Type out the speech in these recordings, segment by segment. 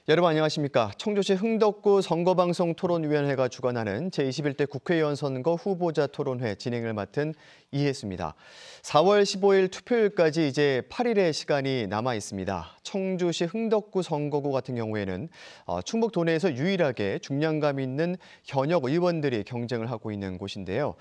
여러분 안녕하십니까. 청주시 흥덕구 선거방송 토론위원회가 주관하는 제21대 국회의원 선거 후보자 토론회 진행을 맡은 이혜수입니다. 4월 15일 투표일까지 이제 8일의 시간이 남아 있습니다. 청주시 흥덕구 선거구 같은 경우에는 충북 도내에서 유일하게 중량감 있는 현역 의원들이 경쟁을 하고 있는 곳인데요.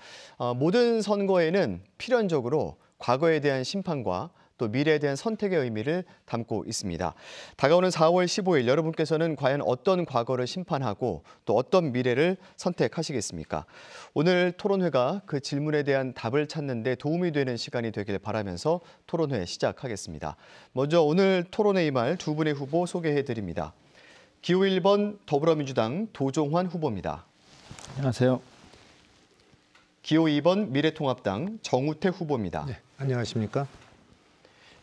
모든 선거에는 필연적으로 과거에 대한 심판과 또 미래에 대한 선택의 의미를 담고 있습니다. 다가오는 4월 15일 여러분께서는 과연 어떤 과거를 심판하고 또 어떤 미래를 선택하시겠습니까? 오늘 토론회가 그 질문에 대한 답을 찾는 데 도움이 되는 시간이 되길 바라면서 토론회 시작하겠습니다. 먼저 오늘 토론에 임할 두 분의 후보 소개해드립니다. 기호 1번 더불어민주당 도종환 후보입니다. 안녕하세요. 기호 2번 미래통합당 정우택 후보입니다. 네, 안녕하십니까?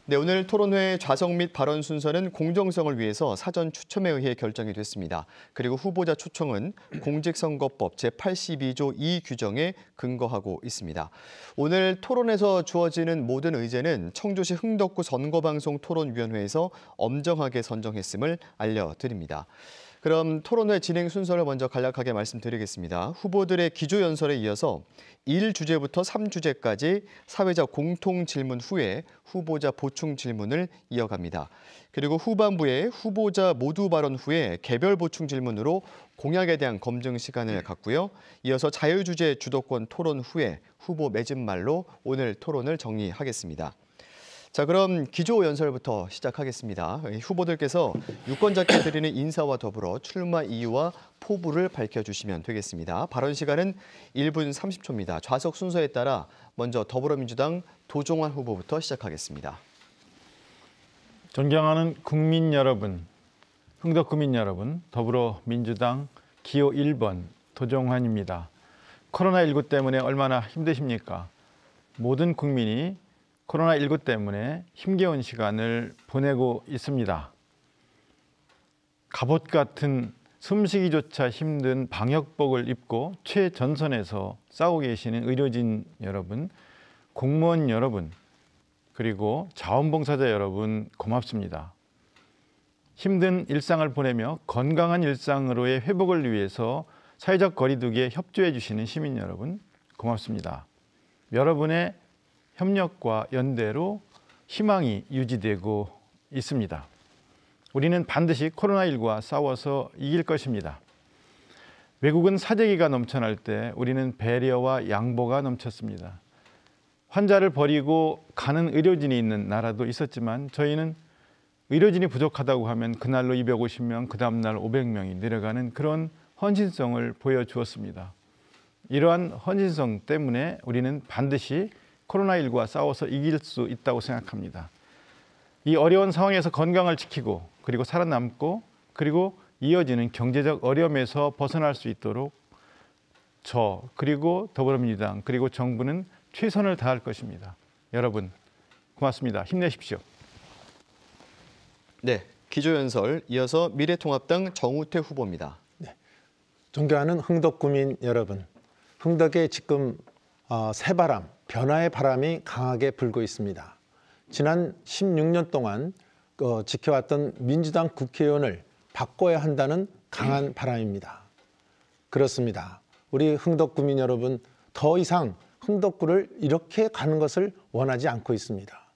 네, 오늘 토론회 좌석 및 발언 순서는 공정성을 위해서 사전 추첨에 의해 결정이 됐습니다. 그리고 후보자 초청은 공직선거법 제82조 2 규정에 근거하고 있습니다. 오늘 토론에서 주어지는 모든 의제는 청주시 흥덕구 선거방송 토론위원회에서 엄정하게 선정했음을 알려드립니다. 그럼 토론회 진행 순서를 먼저 간략하게 말씀드리겠습니다. 후보들의 기조연설에 이어서 1주제부터 3주제까지 사회적 공통 질문 후에 후보자 보충 질문을 이어갑니다. 그리고 후반부에 후보자 모두 발언 후에 개별 보충 질문으로 공약에 대한 검증 시간을 갖고요. 이어서 자유주제 주도권 토론 후에 후보 맺은 말로 오늘 토론을 정리하겠습니다. 자, 그럼 기조 연설부터 시작하겠습니다. 후보들께서 유권자께 드리는 인사와 더불어 출마 이유와 포부를 밝혀주시면 되겠습니다. 발언 시간은 1분 30초입니다. 좌석 순서에 따라 먼저 더불어민주당 도종환 후보부터 시작하겠습니다. 존경하는 국민 여러분, 흥덕구민 여러분, 더불어민주당 기호 1번 도종환입니다. 코로나19 때문에 얼마나 힘드십니까? 모든 국민이 코로나19 때문에 힘겨운 시간을 보내고 있습니다. 갑옷 같은 숨쉬기조차 힘든 방역복을 입고 최전선에서 싸우고 계시는 의료진 여러분, 공무원 여러분, 그리고 자원봉사자 여러분 고맙습니다. 힘든 일상을 보내며 건강한 일상으로의 회복을 위해서 사회적 거리두기에 협조해 주시는 시민 여러분 고맙습니다. 여러분의 협력과 연대로 희망이 유지되고 있습니다. 우리는 반드시 코로나19와 싸워서 이길 것입니다. 외국은 사재기가 넘쳐날 때 우리는 배려와 양보가 넘쳤습니다. 환자를 버리고 가는 의료진이 있는 나라도 있었지만 저희는 의료진이 부족하다고 하면 그날로 250명, 그 다음날 500명이 내려가는 그런 헌신성을 보여주었습니다. 이러한 헌신성 때문에 우리는 반드시 코로나19와 싸워서 이길 수 있다고 생각합니다. 이 어려운 상황에서 건강을 지키고 그리고 살아남고 그리고 이어지는 경제적 어려움에서 벗어날 수 있도록 저 그리고 더불어민주당 그리고 정부는 최선을 다할 것입니다. 여러분 고맙습니다. 힘내십시오. 네, 기조연설 이어서 미래통합당 정우택 후보입니다. 네, 존경하는 흥덕구민 여러분, 흥덕에 지금 새바람, 변화의 바람이 강하게 불고 있습니다. 지난 16년 동안 지켜왔던 민주당 국회의원을 바꿔야 한다는 강한 바람입니다. 그렇습니다. 우리 흥덕구민 여러분, 더 이상 흥덕구를 이렇게 가는 것을 원하지 않고 있습니다.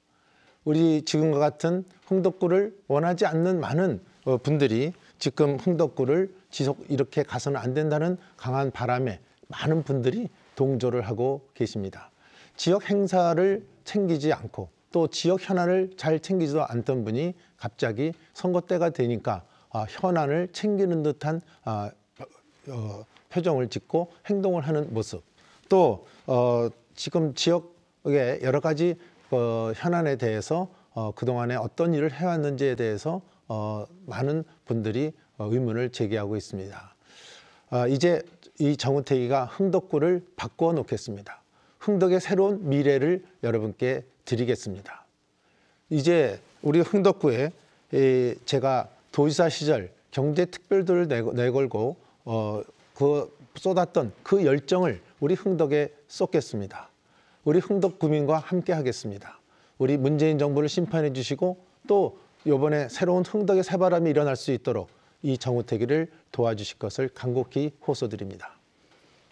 우리 지금과 같은 흥덕구를 원하지 않는 많은 분들이 지금 흥덕구를 지속 이렇게 가서는 안 된다는 강한 바람에 많은 분들이 동조를 하고 계십니다. 지역 행사를 챙기지 않고 또 지역 현안을 잘 챙기지도 않던 분이 갑자기 선거 때가 되니까 현안을 챙기는 듯한 표정을 짓고 행동을 하는 모습, 또 지금 지역의 여러 가지 현안에 대해서 그동안에 어떤 일을 해왔는지에 대해서 많은 분들이 의문을 제기하고 있습니다. 이제 이 정우택이가 흥덕구를 바꾸어 놓겠습니다. 흥덕의 새로운 미래를 여러분께 드리겠습니다. 이제 우리 흥덕구에 제가 도지사 시절 경제특별도를 내걸고 쏟았던 그 열정을 우리 흥덕에 쏟겠습니다. 우리 흥덕 구민과 함께 하겠습니다. 우리 문재인 정부를 심판해 주시고 또 이번에 새로운 흥덕의 새바람이 일어날 수 있도록 이 정우택이를 도와주실 것을 간곡히 호소드립니다.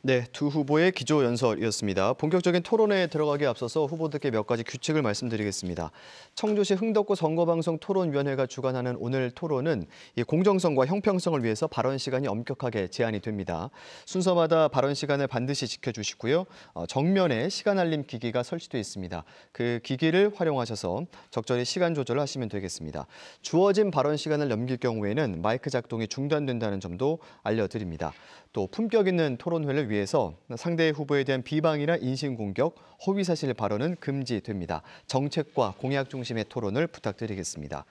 네, 두 후보의 기조연설이었습니다. 본격적인 토론회에 들어가기에 앞서서 후보들께 몇 가지 규칙을 말씀드리겠습니다. 청주시 흥덕구 선거방송 토론위원회가 주관하는 오늘 토론은 이 공정성과 형평성을 위해서 발언 시간이 엄격하게 제한이 됩니다. 순서마다 발언 시간을 반드시 지켜주시고요. 정면에 시간 알림 기기가 설치되어 있습니다. 그 기기를 활용하셔서 적절히 시간 조절을 하시면 되겠습니다. 주어진 발언 시간을 넘길 경우에는 마이크 작동이 중단된다는 점도 알려드립니다. 또 품격 있는 토론회를 위해서 상대 후보에 대한 비방이나 인신공격, 허위사실 발언은 금지됩니다. 정책과 공약 중심의 토론을 부탁드리겠습니다.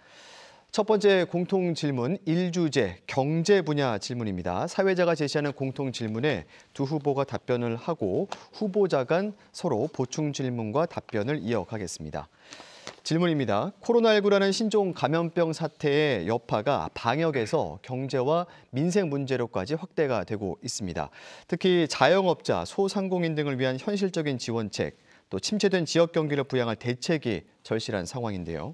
첫 번째 공통 질문 1주제 경제 분야 질문입니다. 사회자가 제시하는 공통 질문에 두 후보가 답변을 하고 후보자 간 서로 보충 질문과 답변을 이어가겠습니다. 질문입니다. 코로나19라는 신종 감염병 사태의 여파가 방역에서 경제와 민생 문제로까지 확대가 되고 있습니다. 특히 자영업자, 소상공인 등을 위한 현실적인 지원책, 또 침체된 지역 경기를 부양할 대책이 절실한 상황인데요.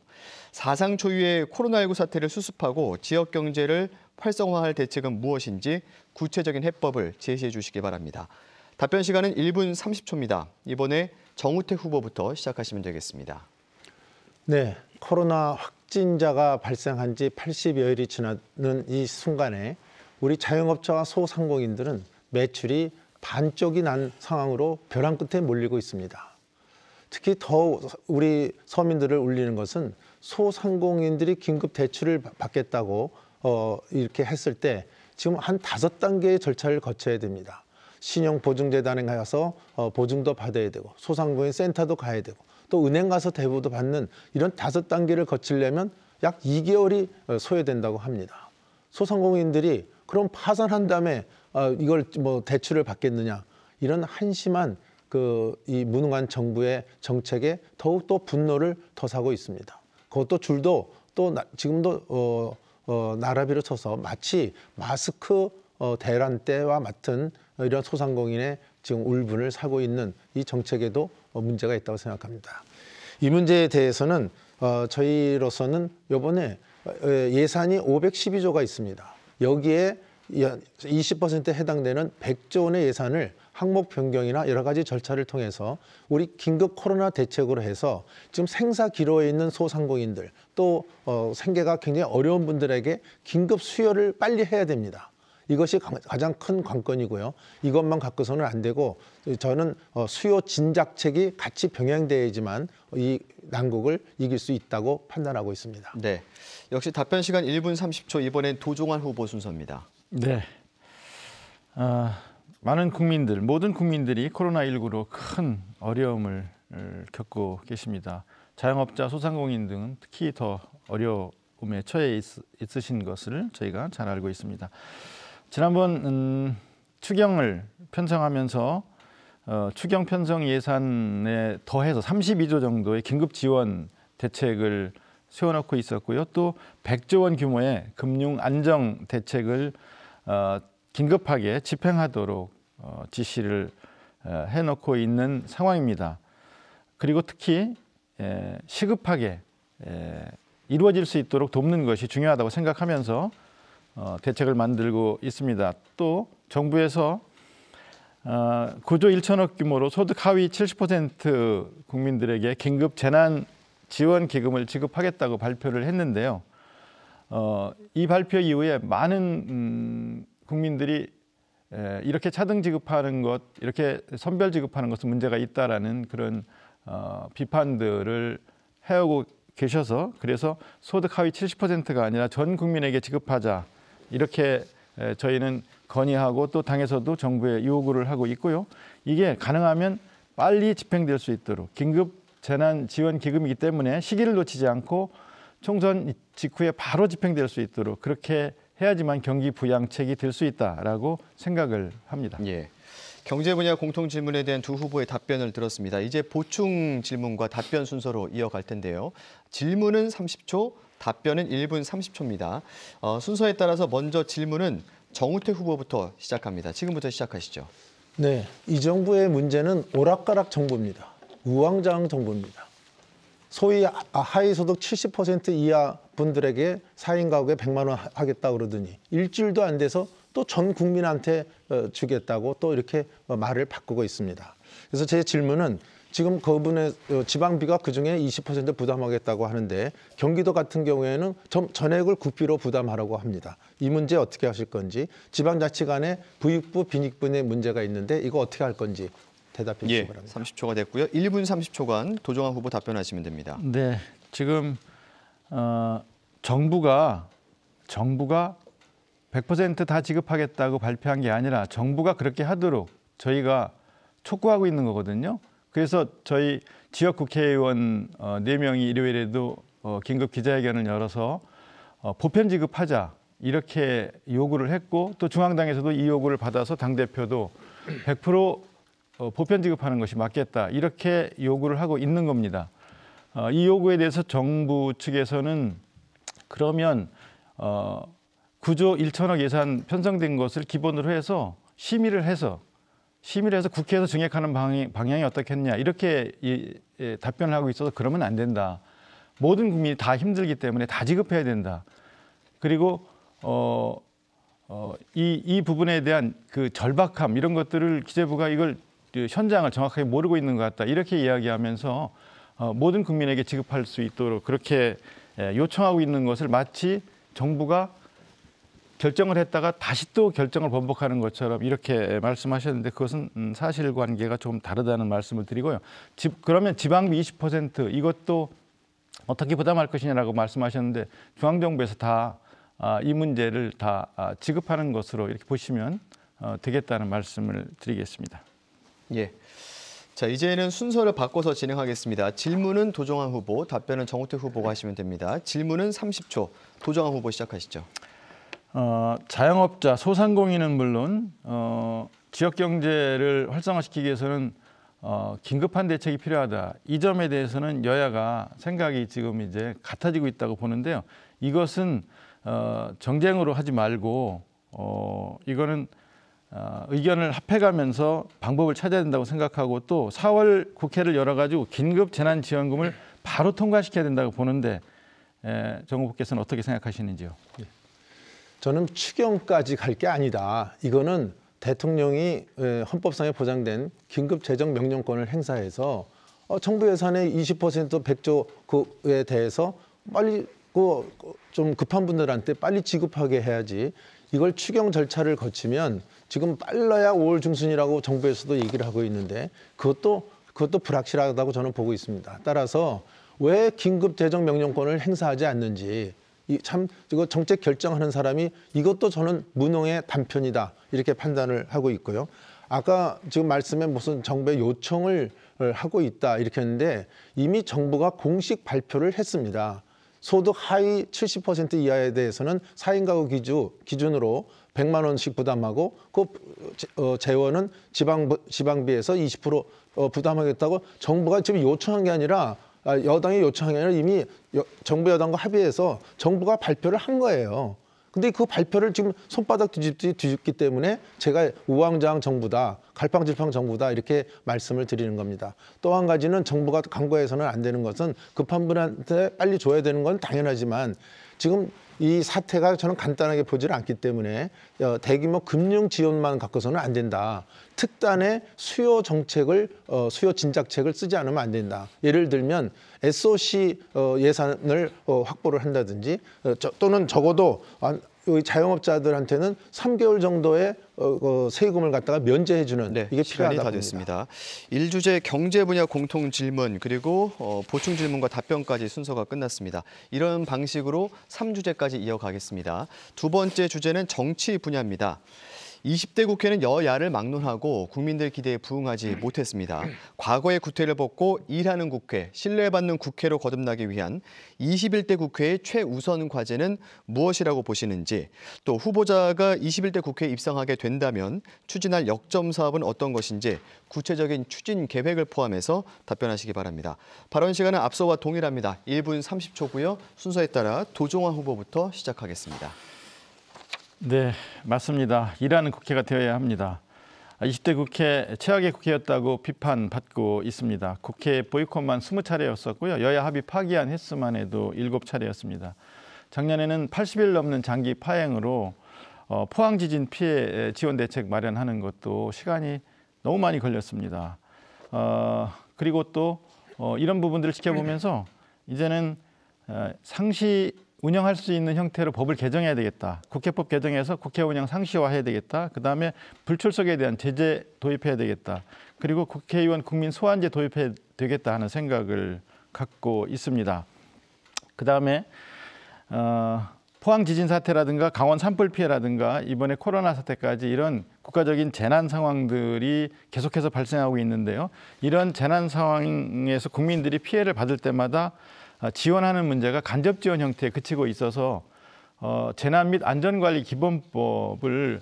사상 초유의 코로나19 사태를 수습하고 지역 경제를 활성화할 대책은 무엇인지 구체적인 해법을 제시해 주시기 바랍니다. 답변 시간은 1분 30초입니다. 이번에 정우택 후보부터 시작하시면 되겠습니다. 네, 코로나 확진자가 발생한 지 80여일이 지나는 이 순간에 우리 자영업자와 소상공인들은 매출이 반쪽이 난 상황으로 벼랑 끝에 몰리고 있습니다. 특히 더 우리 서민들을 울리는 것은 소상공인들이 긴급 대출을 받겠다고 이렇게 했을 때 지금 한 5단계의 절차를 거쳐야 됩니다. 신용보증재단에 가서 보증도 받아야 되고 소상공인 센터도 가야 되고 또 은행 가서 대부도 받는 이런 5단계를 거치려면 약 2개월이 소요된다고 합니다. 소상공인들이 그럼 파산한 다음에 이걸 뭐 대출을 받겠느냐 이런 한심한 이 무능한 정부의 정책에 더욱 또 분노를 더 사고 있습니다. 그것도 줄도 또 지금도 나라비로 쳐서 마치 마스크 대란 때와 같은 이런 소상공인의 지금 울분을 사고 있는 이 정책에도 문제가 있다고 생각합니다. 이 문제에 대해서는 저희로서는 이번에 예산이 512조가 있습니다. 여기에 20%에 해당되는 100조 원의 예산을 항목 변경이나 여러 가지 절차를 통해서 우리 긴급 코로나 대책으로 해서 지금 생사 기로에 있는 소상공인들 또 생계가 굉장히 어려운 분들에게 긴급 수혈을 빨리 해야 됩니다. 이것이 가장 큰 관건이고요. 이것만 갖고서는 안 되고 저는 수요 진작책이 같이 병행돼야지만 이 난국을 이길 수 있다고 판단하고 있습니다. 네, 역시 답변 시간 1분 30초 이번엔 도종환 후보 순서입니다. 네, 많은 국민들, 모든 국민들이 코로나19로 큰 어려움을 겪고 계십니다. 자영업자, 소상공인 등은 특히 더 어려움에 처해 있으신 것을 저희가 잘 알고 있습니다. 지난번 추경을 편성하면서 추경 편성 예산에 더해서 32조 정도의 긴급 지원 대책을 세워놓고 있었고요. 또 100조 원 규모의 금융 안정 대책을 긴급하게 집행하도록 지시를 해놓고 있는 상황입니다. 그리고 특히 시급하게 이루어질 수 있도록 돕는 것이 중요하다고 생각하면서 대책을 만들고 있습니다. 또 정부에서 9조 1천억 규모로 소득 하위 70% 국민들에게 긴급 재난 지원 기금을 지급하겠다고 발표를 했는데요. 이 발표 이후에 많은 국민들이 이렇게 차등 지급하는 것, 이렇게 선별 지급하는 것은 문제가 있다라는 그런 비판들을 해오고 계셔서 그래서 소득 하위 70%가 아니라 전 국민에게 지급하자 이렇게 저희는 건의하고 또 당에서도 정부에 요구를 하고 있고요. 이게 가능하면 빨리 집행될 수 있도록 긴급 재난 지원 기금이기 때문에 시기를 놓치지 않고 총선 직후에 바로 집행될 수 있도록 그렇게 해야지만 경기 부양책이 될 수 있다라고 생각을 합니다. 예. 경제 분야 공통 질문에 대한 두 후보의 답변을 들었습니다. 이제 보충 질문과 답변 순서로 이어갈 텐데요. 질문은 30초, 답변은 1분 30초입니다. 순서에 따라서 먼저 질문은 정우택 후보부터 시작합니다. 지금부터 시작하시죠. 네, 이 정부의 문제는 오락가락 정부입니다. 우왕좌왕 정부입니다. 소위 하위 소득 70% 이하 분들에게 4인 가구에 100만 원 하겠다 그러더니 일주일도 안 돼서 또 전 국민한테 주겠다고 또 이렇게 말을 바꾸고 있습니다. 그래서 제 질문은 지금 그분의 지방비가 그중에 20% 부담하겠다고 하는데 경기도 같은 경우에는 전액을 국비로 부담하라고 합니다. 이 문제 어떻게 하실 건지, 지방자치 간에 부익부, 빈익분의 문제가 있는데 이거 어떻게 할 건지 대답해 주시기 바랍니다. 30초가 됐고요. 1분 30초간 도종환 후보 답변하시면 됩니다. 네, 지금 정부가 100% 다 지급하겠다고 발표한 게 아니라 정부가 그렇게 하도록 저희가 촉구하고 있는 거거든요. 그래서 저희 지역 국회의원 4명이 일요일에도 긴급 기자회견을 열어서 보편 지급하자 이렇게 요구를 했고, 또 중앙당에서도 이 요구를 받아서 당대표도 100% 보편 지급하는 것이 맞겠다 이렇게 요구를 하고 있는 겁니다. 이 요구에 대해서 정부 측에서는 그러면 9조 1천억 예산 편성된 것을 기본으로 해서 심의를 해서 국회에서 증액하는 방향이 어떻겠냐 이렇게 답변을 하고 있어서 그러면 안 된다. 모든 국민이 다 힘들기 때문에 다 지급해야 된다. 그리고 이 부분에 대한 그 절박함 이런 것들을 기재부가 이걸 현장을 정확하게 모르고 있는 것 같다 이렇게 이야기하면서 모든 국민에게 지급할 수 있도록 그렇게 요청하고 있는 것을 마치 정부가 결정을 했다가 다시 또 결정을 번복하는 것처럼 이렇게 말씀하셨는데 그것은 사실관계가 조금 다르다는 말씀을 드리고요. 그러면 지방비 20% 이것도 어떻게 부담할 것이냐라고 말씀하셨는데 중앙정부에서 다 이 문제를 다 지급하는 것으로 이렇게 보시면 되겠다는 말씀을 드리겠습니다. 예. 자, 이제는 순서를 바꿔서 진행하겠습니다. 질문은 도종환 후보, 답변은 정우택 후보가 하시면 됩니다. 질문은 30초. 도종환 후보 시작하시죠. 자영업자, 소상공인은 물론 지역 경제를 활성화시키기 위해서는 긴급한 대책이 필요하다. 이 점에 대해서는 여야가 생각이 지금 이제 같아지고 있다고 보는데요. 이것은 정쟁으로 하지 말고 이거는 의견을 합해가면서 방법을 찾아야 된다고 생각하고 또 4월 국회를 열어가지고 긴급 재난지원금을 바로 통과시켜야 된다고 보는데 정 후보께서는 어떻게 생각하시는지요? 저는 추경까지 갈 게 아니다. 이거는 대통령이 헌법상에 보장된 긴급 재정 명령권을 행사해서 정부 예산의 20% 100조 그에 대해서 빨리 좀 급한 분들한테 빨리 지급하게 해야지. 이걸 추경 절차를 거치면 지금 빨라야 5월 중순이라고 정부에서도 얘기를 하고 있는데 그것도 불확실하다고 저는 보고 있습니다. 따라서 왜 긴급 재정 명령권을 행사하지 않는지 이거 정책 결정하는 사람이 이것도 저는 무능의 단편이다 이렇게 판단을 하고 있고요. 아까 지금 말씀에 무슨 정부의 요청을 하고 있다 이렇게 했는데 이미 정부가 공식 발표를 했습니다. 소득 하위 70% 이하에 대해서는 4인 가구 기준으로 100만 원씩 부담하고 그 재원은 지방비에서 20% 부담하겠다고 정부가 지금 요청한 게 아니라 여당이 요청한 게 아니라 이미 정부 여당과 합의해서 정부가 발표를 한 거예요. 근데 그 발표를 지금 손바닥 뒤집기 때문에 제가 우왕좌왕 정부다, 갈팡질팡 정부다 이렇게 말씀을 드리는 겁니다. 또 한 가지는 정부가 강구해서는 안 되는 것은 급한 분한테 빨리 줘야 되는 건 당연하지만 지금 이 사태가 저는 간단하게 보지를 않기 때문에 대규모 금융 지원만 갖고서는 안 된다. 특단의 수요 정책을 수요 진작책을 쓰지 않으면 안 된다. 예를 들면 SOC 예산을 확보를 한다든지 또는 적어도 자영업자들한테는 3개월 정도의 세금을 갖다가 면제해주는 이게 시간이 필요하다 다 됐습니다. 1주제 경제 분야 공통 질문 그리고 보충 질문과 답변까지 순서가 끝났습니다. 이런 방식으로 3주제까지 이어가겠습니다. 두 번째 주제는 정치 분야입니다. 20대 국회는 여야를 막론하고 국민들 기대에 부응하지 못했습니다. 과거의 구태를 벗고 일하는 국회, 신뢰받는 국회로 거듭나기 위한 21대 국회의 최우선 과제는 무엇이라고 보시는지, 또 후보자가 21대 국회에 입성하게 된다면 추진할 역점 사업은 어떤 것인지 구체적인 추진 계획을 포함해서 답변하시기 바랍니다. 발언 시간은 앞서와 동일합니다. 1분 30초고요. 순서에 따라 도종환 후보부터 시작하겠습니다. 네, 맞습니다. 일하는 국회가 되어야 합니다. 20대 국회 최악의 국회였다고 비판받고 있습니다. 국회 보이콧만 20차례였었고요. 여야 합의 파기한 횟수만 해도 7차례였습니다. 작년에는 80일 넘는 장기 파행으로 포항 지진 피해 지원 대책 마련하는 것도 시간이 너무 많이 걸렸습니다. 그리고 또 이런 부분들을 지켜보면서 이제는 상시 운영할 수 있는 형태로 법을 개정해야 되겠다. 국회법 개정해서 국회 운영 상시화해야 되겠다. 그다음에 불출석에 대한 제재 도입해야 되겠다. 그리고 국회의원 국민 소환제 도입해야 되겠다 하는 생각을 갖고 있습니다. 그다음에 포항 지진 사태라든가 강원 산불 피해라든가 이번에 코로나 사태까지 이런 국가적인 재난 상황들이 계속해서 발생하고 있는데요. 이런 재난 상황에서 국민들이 피해를 받을 때마다 지원하는 문제가 간접 지원 형태에 그치고 있어서 재난 및 안전관리 기본법을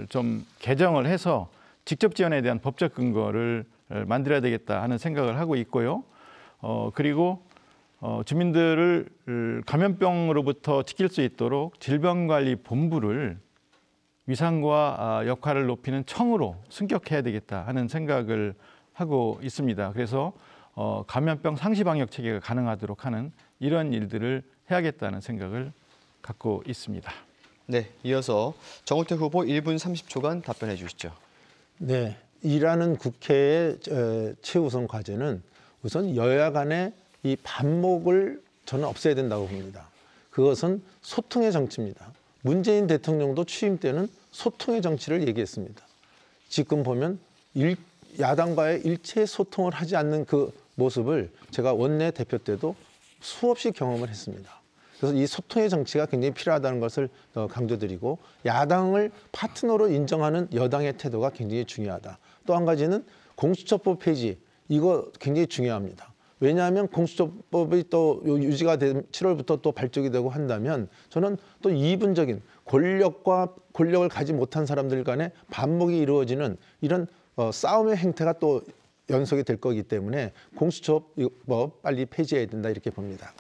좀 개정을 해서 직접 지원에 대한 법적 근거를 만들어야 되겠다 하는 생각을 하고 있고요. 그리고 주민들을 감염병으로부터 지킬 수 있도록 질병관리본부를 위상과 역할을 높이는 청으로 승격해야 되겠다 하는 생각을 하고 있습니다. 그래서 감염병 상시 방역 체계가 가능하도록 하는 이런 일들을 해야겠다는 생각을 갖고 있습니다. 네, 이어서 정우택 후보 1분 30초간 답변해 주시죠. 네, 일하는 국회의 최우선 과제는 우선 여야 간의 이 반목을 저는 없애야 된다고 봅니다. 그것은 소통의 정치입니다. 문재인 대통령도 취임 때는 소통의 정치를 얘기했습니다. 지금 보면 야당과의 일체 소통을 하지 않는 그 모습을 제가 원내 대표 때도 수없이 경험을 했습니다. 그래서 이 소통의 정치가 굉장히 필요하다는 것을 강조드리고 야당을 파트너로 인정하는 여당의 태도가 굉장히 중요하다. 또 한 가지는 공수처법 폐지, 이거 굉장히 중요합니다. 왜냐하면 공수처법이 또 유지가 된 7월부터 또 발족이 되고 한다면 저는 또 이분적인 권력을 가지 못한 사람들 간의 반목이 이루어지는 이런 싸움의 행태가 또 연속이 될 거기 때문에 공수처법 빨리 폐지해야 된다 이렇게 봅니다.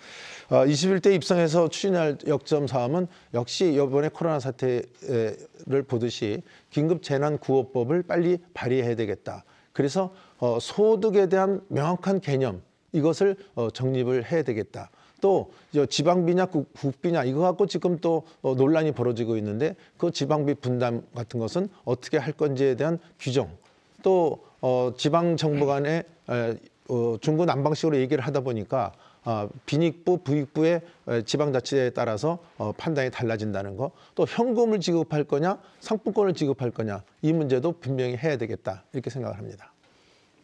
21대 입성에서 추진할 역점 사항은 역시 이번에 코로나 사태를 보듯이 긴급재난구호법을 빨리 발의해야 되겠다. 그래서 소득에 대한 명확한 개념 이것을 정립을 해야 되겠다. 또 지방비냐 국비냐 이거 갖고 지금 또 논란이 벌어지고 있는데 그 지방비 분담 같은 것은 어떻게 할 건지에 대한 규정 또 지방 정부 간에 중구난방식으로 얘기를 하다 보니까 빈익부, 부익부의 지방자치에 따라서 판단이 달라진다는 거, 또 현금을 지급할 거냐, 상품권을 지급할 거냐 이 문제도 분명히 해야 되겠다 이렇게 생각을 합니다.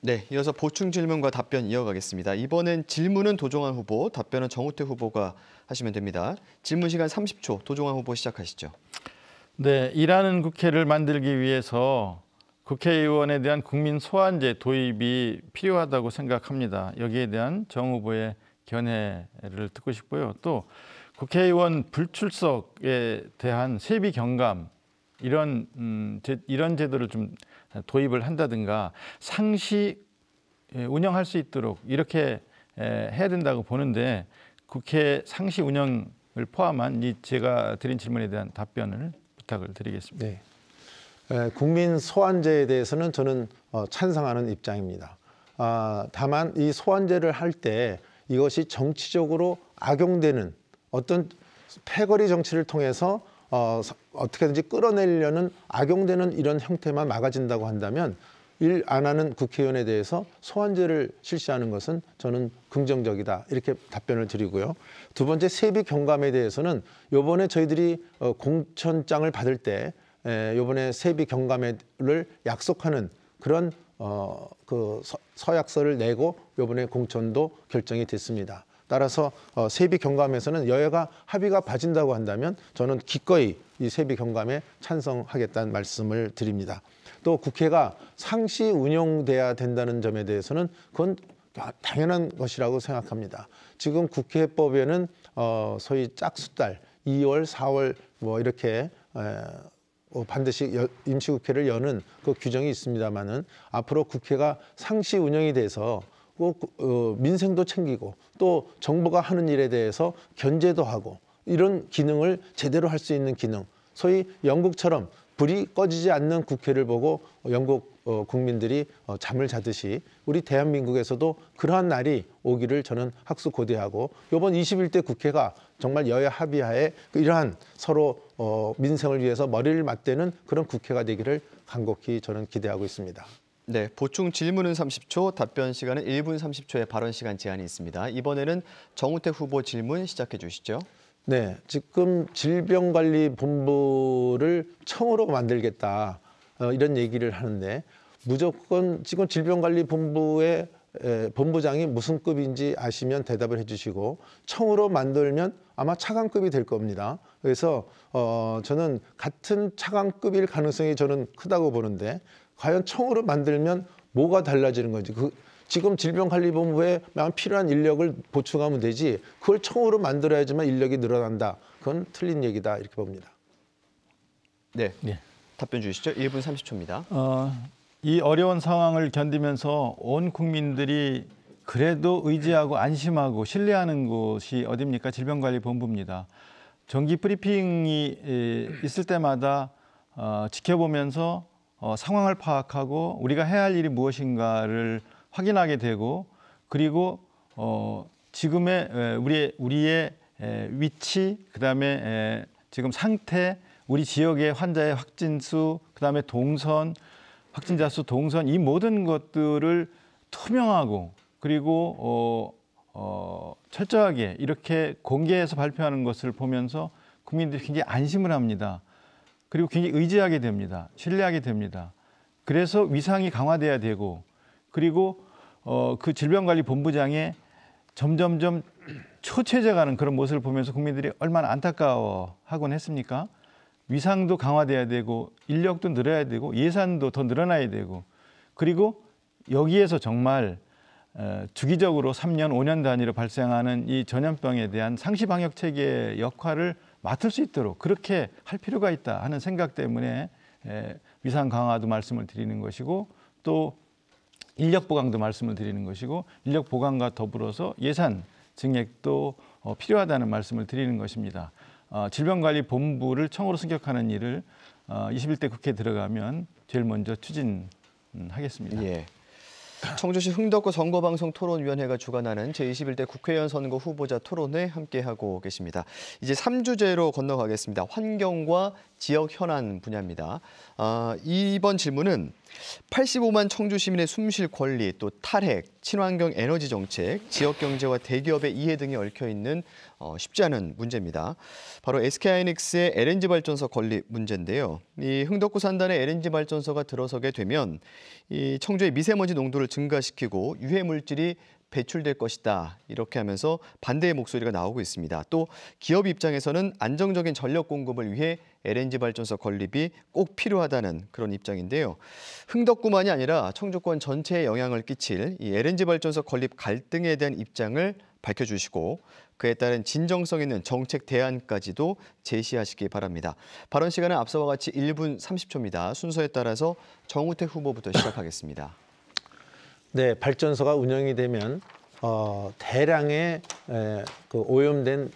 네, 이어서 보충 질문과 답변 이어가겠습니다. 이번엔 질문은 도종환 후보, 답변은 정우택 후보가 하시면 됩니다. 질문 시간 30초, 도종환 후보 시작하시죠. 네, 일하는 국회를 만들기 위해서 국회의원에 대한 국민 소환제 도입이 필요하다고 생각합니다. 여기에 대한 정 후보의 견해를 듣고 싶고요. 또 국회의원 불출석에 대한 세비 경감 이런 제도를 좀 도입을 한다든가 상시 운영할 수 있도록 이렇게 해야 된다고 보는데 국회 상시 운영을 포함한 이 제가 드린 질문에 대한 답변을 부탁을 드리겠습니다. 네. 국민 소환제에 대해서는 저는 찬성하는 입장입니다. 다만 이 소환제를 할 때 이것이 정치적으로 악용되는 어떤 패거리 정치를 통해서 어떻게든지 끌어내려는 악용되는 이런 형태만 막아진다고 한다면 일 안 하는 국회의원에 대해서 소환제를 실시하는 것은 저는 긍정적이다 이렇게 답변을 드리고요. 두 번째 세비 경감에 대해서는 이번에 저희들이 공천장을 받을 때 이번에 세비 경감을 약속하는 그런 그 서약서를 내고 이번에 공천도 결정이 됐습니다. 따라서 세비 경감에서는 여야가 합의가 봐진다고 한다면 저는 기꺼이 이 세비 경감에 찬성하겠다는 말씀을 드립니다. 또 국회가 상시 운영돼야 된다는 점에 대해서는 그건 당연한 것이라고 생각합니다. 지금 국회법에는 소위 짝수달 2월, 4월 뭐 이렇게 반드시 임시국회를 여는 그 규정이 있습니다만은 앞으로 국회가 상시 운영이 돼서 민생도 챙기고 또 정부가 하는 일에 대해서 견제도 하고 이런 기능을 제대로 할 수 있는 기능, 소위 영국처럼 불이 꺼지지 않는 국회를 보고 영국 국민들이 잠을 자듯이 우리 대한민국에서도 그러한 날이 오기를 저는 학수고대하고 이번 21대 국회가 정말 여야 합의하에 이러한 서로 민생을 위해서 머리를 맞대는 그런 국회가 되기를 간곡히 저는 기대하고 있습니다. 네, 보충 질문은 30초, 답변 시간은 1분 30초의 발언 시간 제한이 있습니다. 이번에는 정우택 후보 질문 시작해 주시죠. 네, 지금 질병관리본부를 청으로 만들겠다 이런 얘기를 하는데 무조건 지금 질병관리본부의 본부장이 무슨 급인지 아시면 대답을 해주시고 청으로 만들면 아마 차관급이 될 겁니다. 그래서 저는 같은 차관급일 가능성이 저는 크다고 보는데 과연 청으로 만들면 뭐가 달라지는 건지 지금 질병관리본부에 필요한 인력을 보충하면 되지 그걸 청으로 만들어야지만 인력이 늘어난다. 그건 틀린 얘기다 이렇게 봅니다. 네, 답변 주시죠. 1분 30초입니다. 이 어려운 상황을 견디면서 온 국민들이 그래도 의지하고 안심하고 신뢰하는 곳이 어디입니까? 질병관리본부입니다. 정기 브리핑이 있을 때마다 지켜보면서 상황을 파악하고 우리가 해야 할 일이 무엇인가를 확인하게 되고 그리고 지금의 우리의 위치, 그다음에 지금 상태, 우리 지역의 환자의 확진수, 그다음에 동선, 확진자 수, 동선 이 모든 것들을 투명하고 그리고 철저하게 이렇게 공개해서 발표하는 것을 보면서 국민들이 굉장히 안심을 합니다. 그리고 굉장히 의지하게 됩니다. 신뢰하게 됩니다. 그래서 위상이 강화돼야 되고 그리고 그 질병관리본부장의 점점점 초췌해져가는 그런 모습을 보면서 국민들이 얼마나 안타까워하곤 했습니까? 위상도 강화돼야 되고 인력도 늘어야 되고 예산도 더 늘어나야 되고 그리고 여기에서 정말 주기적으로 3년, 5년 단위로 발생하는 이 전염병에 대한 상시 방역 체계의 역할을 맡을 수 있도록 그렇게 할 필요가 있다 하는 생각 때문에 위상 강화도 말씀을 드리는 것이고 또 인력 보강도 말씀을 드리는 것이고 인력 보강과 더불어서 예산 증액도 필요하다는 말씀을 드리는 것입니다. 질병관리본부를 청으로 승격하는 일을 21대 국회에 들어가면 제일 먼저 추진하겠습니다. 예. 청주시 흥덕구 선거방송 토론위원회가 주관하는 제21대 국회의원 선거 후보자 토론회 함께하고 계십니다. 이제 3주제로 건너가겠습니다. 환경과 지역 현안 분야입니다. 이번 질문은 85만 청주 시민의 숨쉴 권리, 또 탈핵, 친환경 에너지 정책, 지역 경제와 대기업의 이해 등이 얽혀 있는 쉽지 않은 문제입니다. 바로 SK하이닉스의 LNG 발전소 건립 문제인데요. 이 흥덕구 산단에 LNG 발전소가 들어서게 되면 이 청주의 미세먼지 농도를 증가시키고 유해 물질이 배출될 것이다. 이렇게 하면서 반대의 목소리가 나오고 있습니다. 또 기업 입장에서는 안정적인 전력 공급을 위해 LNG 발전소 건립이 꼭 필요하다는 그런 입장인데요. 흥덕구만이 아니라 청주권 전체에 영향을 끼칠 이 LNG 발전소 건립 갈등에 대한 입장을 밝혀주시고 그에 따른 진정성 있는 정책 대안까지도 제시하시기 바랍니다. 발언 시간은 앞서와 같이 1분 30초입니다. 순서에 따라서 정우택 후보부터 시작하겠습니다. 네, 발전소가 운영이 되면 대량의 그 오염된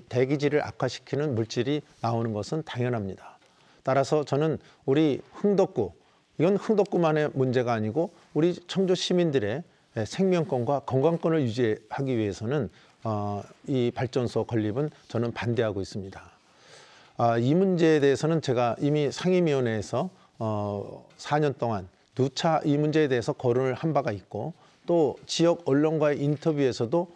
대기질을 악화시키는 물질이 나오는 것은 당연합니다. 따라서 저는 우리 흥덕구, 이건 흥덕구만의 문제가 아니고 우리 청주 시민들의 생명권과 건강권을 유지하기 위해서는 이 발전소 건립은 저는 반대하고 있습니다. 이 문제에 대해서는 제가 이미 상임위원회에서 4년 동안 누차 이 문제에 대해서 거론을 한 바가 있고 또 지역 언론과의 인터뷰에서도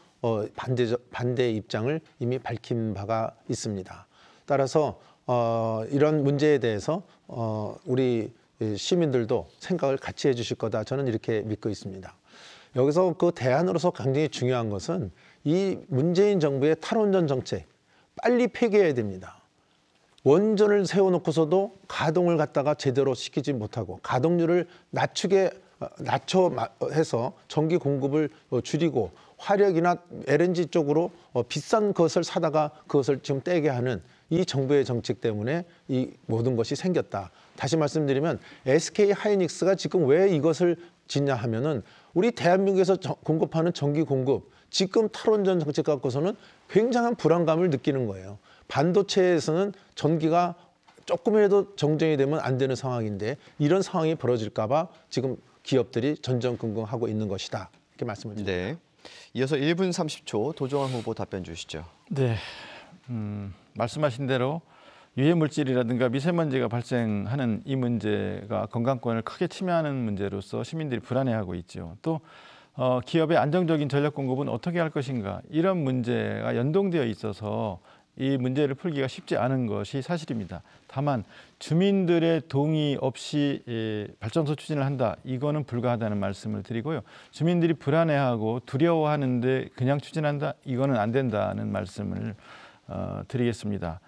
반대 입장을 이미 밝힌 바가 있습니다. 따라서 이런 문제에 대해서 우리 시민들도 생각을 같이 해주실 거다 저는 이렇게 믿고 있습니다. 여기서 그 대안으로서 굉장히 중요한 것은 이 문재인 정부의 탈원전 정책 빨리 폐기해야 됩니다. 원전을 세워놓고서도 가동을 갖다가 제대로 시키지 못하고 가동률을 낮춰해서 전기 공급을 줄이고 화력이나 LNG 쪽으로 비싼 것을 사다가 그것을 지금 떼게 하는 이 정부의 정책 때문에 이 모든 것이 생겼다. 다시 말씀드리면 SK하이닉스가 지금 왜 이것을 짓냐 하면은 우리 대한민국에서 공급하는 전기 공급 지금 탈원전 정책 갖고서는 굉장한 불안감을 느끼는 거예요. 반도체에서는 전기가 조금이라도 정정이 되면 안 되는 상황인데 이런 상황이 벌어질까 봐 지금 기업들이 전전긍긍하고 있는 것이다. 이렇게 말씀을 드립니다. 네. 이어서 1분 30초 도종환 후보 답변 주시죠. 네, 말씀하신 대로 유해 물질이라든가 미세먼지가 발생하는 이 문제가 건강권을 크게 침해하는 문제로서 시민들이 불안해하고 있죠. 또 기업의 안정적인 전력 공급은 어떻게 할 것인가 이런 문제가 연동되어 있어서 이 문제를 풀기가 쉽지 않은 것이 사실입니다. 다만 주민들의 동의 없이 발전소 추진을 한다 이거는 불가하다는 말씀을 드리고요. 주민들이 불안해하고 두려워하는데 그냥 추진한다 이거는 안 된다는 말씀을 드리겠습니다.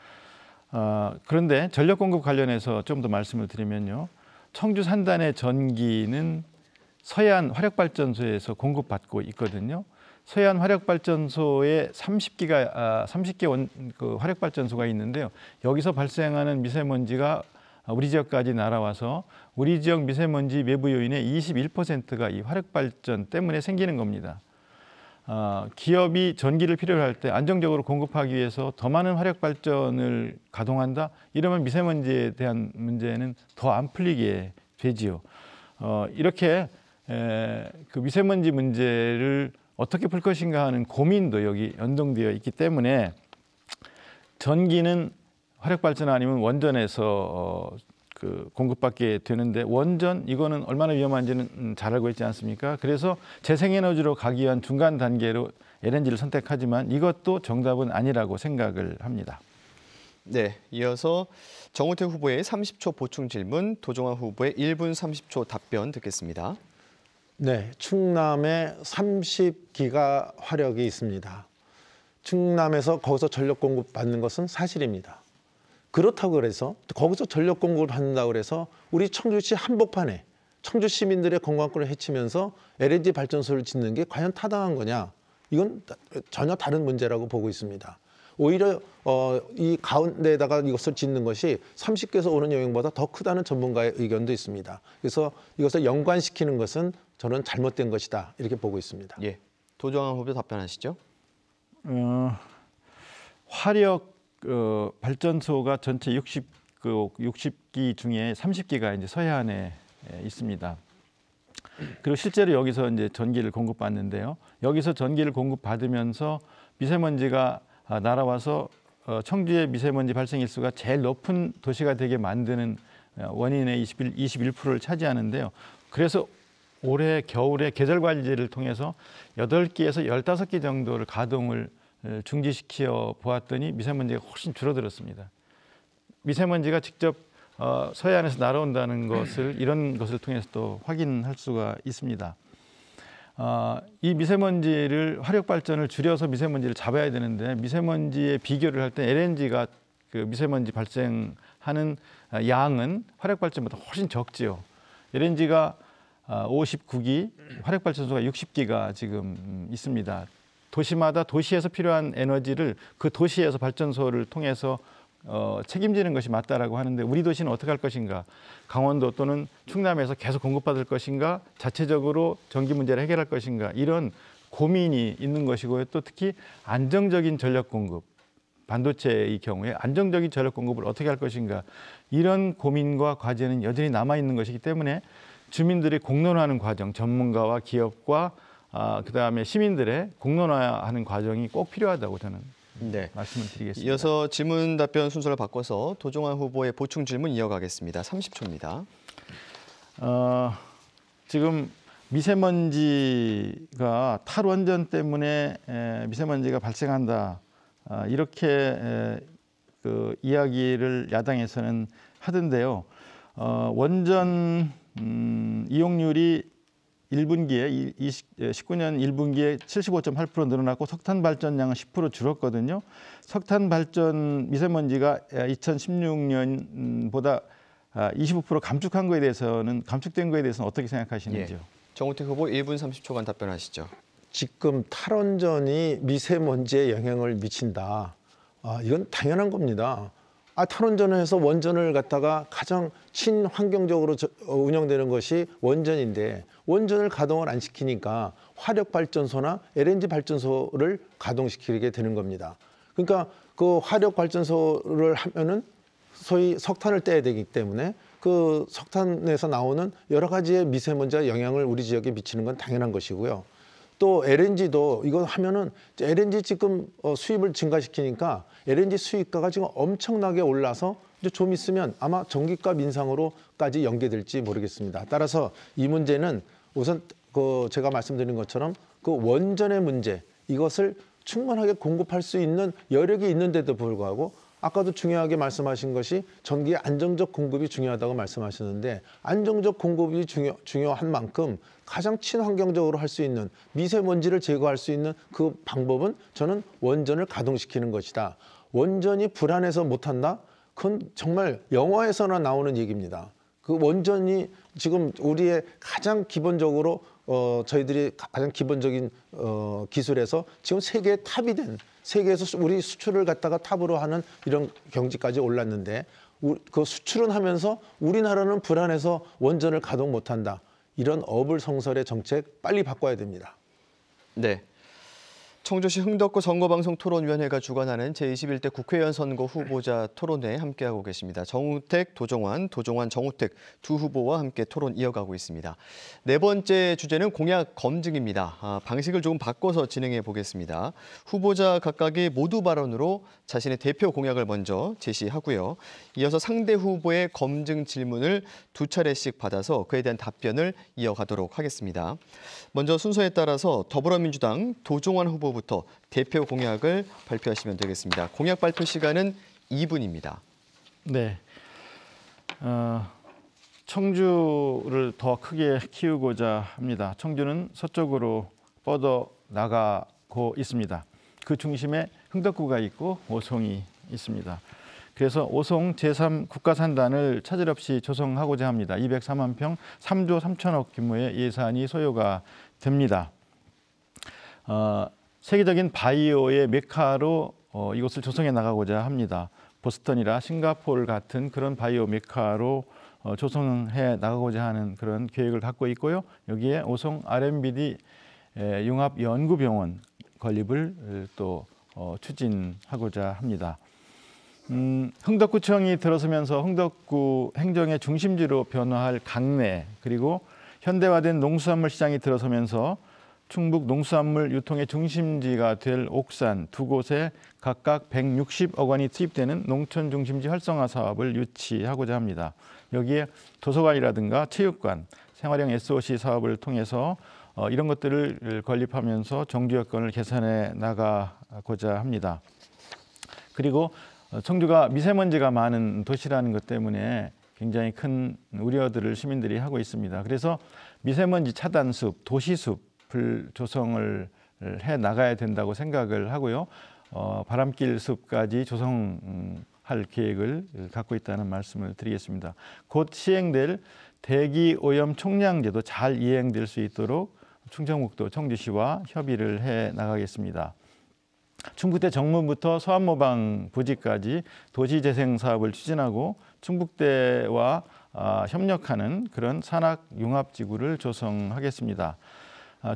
그런데 전력 공급 관련해서 좀 더 말씀을 드리면요. 청주 산단의 전기는 서해안 화력발전소에서 공급받고 있거든요. 서해안 화력발전소에 30개 그 화력발전소가 있는데요. 여기서 발생하는 미세먼지가 우리 지역까지 날아와서 우리 지역 미세먼지 외부 요인의 21%가 이 화력발전 때문에 생기는 겁니다. 기업이 전기를 필요로 할 때 안정적으로 공급하기 위해서 더 많은 화력발전을 가동한다? 이러면 미세먼지에 대한 문제는 더 안 풀리게 되지요. 이렇게 그 미세먼지 문제를 어떻게 풀 것인가 하는 고민도 여기 연동되어 있기 때문에 전기는 화력발전 아니면 원전에서 그 공급받게 되는데 원전 이거는 얼마나 위험한지는 잘 알고 있지 않습니까? 그래서 재생에너지로 가기 위한 중간 단계로 LNG를 선택하지만 이것도 정답은 아니라고 생각을 합니다. 네, 이어서 정우택 후보의 30초 보충 질문, 도종환 후보의 1분 30초 답변 듣겠습니다. 네, 충남에 30기가 화력이 있습니다. 충남에서 거기서 전력 공급 받는 것은 사실입니다. 그렇다고 그래서 거기서 전력 공급을 받는다고 그래서 우리 청주시 한복판에 청주 시민들의 건강권을 해치면서 LNG 발전소를 짓는 게 과연 타당한 거냐? 이건 전혀 다른 문제라고 보고 있습니다. 오히려 이 가운데에다가 이것을 짓는 것이 30개에서 오는 영향보다 더 크다는 전문가의 의견도 있습니다. 그래서 이것을 연관시키는 것은 저는 잘못된 것이다 이렇게 보고 있습니다. 예, 도종환 후보 답변하시죠. 화력 발전소가 전체 60기 중에 30기가 이제 서해안에 있습니다. 그리고 실제로 여기서 이제 전기를 공급받는데요. 여기서 전기를 공급받으면서 미세먼지가 날아와서 청주의 미세먼지 발생 일수가 제일 높은 도시가 되게 만드는 원인의 21%를 차지하는데요. 그래서 올해 겨울에 계절 관리제를 통해서 8기에서 15기 정도를 가동을 중지시켜 보았더니 미세먼지가 훨씬 줄어들었습니다. 미세먼지가 직접 서해안에서 날아온다는 것을 이런 것을 통해서 또 확인할 수가 있습니다. 이 미세먼지를 화력 발전을 줄여서 미세먼지를 잡아야 되는데 미세먼지에 비교를 할 때 LNG가 그 미세먼지 발생하는 양은 화력 발전보다 훨씬 적지요. LNG가 59기, 화력 발전소가 60기가 지금 있습니다. 도시마다 도시에서 필요한 에너지를 그 도시에서 발전소를 통해서 책임지는 것이 맞다라고 하는데 우리 도시는 어떻게 할 것인가? 강원도 또는 충남에서 계속 공급받을 것인가? 자체적으로 전기 문제를 해결할 것인가? 이런 고민이 있는 것이고요. 또 특히 안정적인 전력 공급, 반도체의 경우에 안정적인 전력 공급을 어떻게 할 것인가? 이런 고민과 과제는 여전히 남아 있는 것이기 때문에 주민들이 공론화하는 과정, 전문가와 기업과 그다음에 시민들의 공론화하는 과정이 꼭 필요하다고 저는 말씀을 드리겠습니다. 이어서 질문 답변 순서를 바꿔서 도종환 후보의 보충 질문 이어가겠습니다. 30초입니다. 지금 미세먼지가 탈원전 때문에 미세먼지가 발생한다. 이렇게 그 이야기를 야당에서는 하던데요. 원전 이용률이 1분기에 19년 1분기에 75.8% 늘어났고 석탄 발전량은 10% 줄었거든요. 석탄 발전 미세먼지가 2016년보다 25% 감축된 거에 대해서는 어떻게 생각하시는지요? 정우택 후보 1분 30초간 답변하시죠. 지금 탈원전이 미세먼지에 영향을 미친다. 이건 당연한 겁니다. 탈원전을 해서 원전을 갖다가 가장 친환경적으로 운영되는 것이 원전인데 원전을 가동을 안 시키니까 화력발전소나 LNG 발전소를 가동시키게 되는 겁니다. 그러니까 그 화력발전소를 하면은 소위 석탄을 떼야 되기 때문에 그 석탄에서 나오는 여러 가지의 미세먼지가 영향을 우리 지역에 미치는 건 당연한 것이고요. 또 LNG도 이거 하면은 LNG 지금 수입을 증가시키니까 LNG 수입가가 지금 엄청나게 올라서 이제 좀 있으면 아마 전기가 민상으로까지 연계될지 모르겠습니다. 따라서 이 문제는 우선 그 제가 말씀드린 것처럼 그 원전의 문제, 이것을 충분하게 공급할 수 있는 여력이 있는데도 불구하고 아까도 중요하게 말씀하신 것이 전기의 안정적 공급이 중요하다고 말씀하셨는데, 안정적 공급이 중요한 만큼 가장 친환경적으로 할 수 있는, 미세먼지를 제거할 수 있는 그 방법은 저는 원전을 가동시키는 것이다. 원전이 불안해서 못한다? 그건 정말 영화에서나 나오는 얘기입니다. 그 원전이 지금 우리의 가장 기본적으로 저희들이 가장 기본적인 기술에서 지금 세계 탑이 된, 세계에서 우리 수출을 갖다가 탑으로 하는 이런 경지까지 올랐는데, 그 수출은 하면서 우리나라는 불안해서 원전을 가동 못한다. 이런 어불성설의 정책 빨리 바꿔야 됩니다. 네. 청주시 흥덕구 선거방송 토론위원회가 주관하는 제21대 국회의원 선거 후보자 토론회 함께하고 계십니다. 정우택, 도종환, 정우택 두 후보와 함께 토론 이어가고 있습니다. 네 번째 주제는 공약 검증입니다. 방식을 조금 바꿔서 진행해 보겠습니다. 후보자 각각이 모두 발언으로 자신의 대표 공약을 먼저 제시하고요. 이어서 상대 후보의 검증 질문을 두 차례씩 받아서 그에 대한 답변을 이어가도록 하겠습니다. 먼저 순서에 따라서 더불어민주당 도종환 후보부터 대표 공약을 발표하시면 되겠습니다. 공약 발표 시간은 2분입니다. 네. 청주를 더 크게 키우고자 합니다. 청주는 서쪽으로 뻗어 나가고 있습니다. 그 중심에 흥덕구가 있고 오송이 있습니다. 그래서 오송 제3 국가산단을 차질 없이 조성하고자 합니다. 204만 평 3조 3천억 규모의 예산이 소요가 됩니다. 세계적인 바이오의 메카로 이곳을 조성해 나가고자 합니다. 보스턴이라 싱가포르 같은 그런 바이오 메카로 조성해 나가고자 하는 그런 계획을 갖고 있고요. 여기에 오송 R&BD 융합연구병원 건립을 또 추진하고자 합니다. 흥덕구청이 들어서면서 흥덕구 행정의 중심지로 변화할 강내, 그리고 현대화된 농수산물 시장이 들어서면서 충북 농수산물 유통의 중심지가 될 옥산 두 곳에 각각 160억 원이 투입되는 농촌 중심지 활성화 사업을 유치하고자 합니다. 여기에 도서관이라든가 체육관, 생활형 SOC 사업을 통해서 이런 것들을 건립하면서 정주 여건을 개선해 나가고자 합니다. 그리고 청주가 미세먼지가 많은 도시라는 것 때문에 굉장히 큰 우려들을 시민들이 하고 있습니다. 그래서 미세먼지 차단숲, 도시숲을 조성을 해 나가야 된다고 생각을 하고요. 바람길 숲까지 조성할 계획을 갖고 있다는 말씀을 드리겠습니다. 곧 시행될 대기오염 총량제도 잘 이행될 수 있도록 충청북도 청주시와 협의를 해 나가겠습니다. 충북대 정문부터 서안모방 부지까지 도시재생 사업을 추진하고 충북대와 협력하는 그런 산악융합지구를 조성하겠습니다.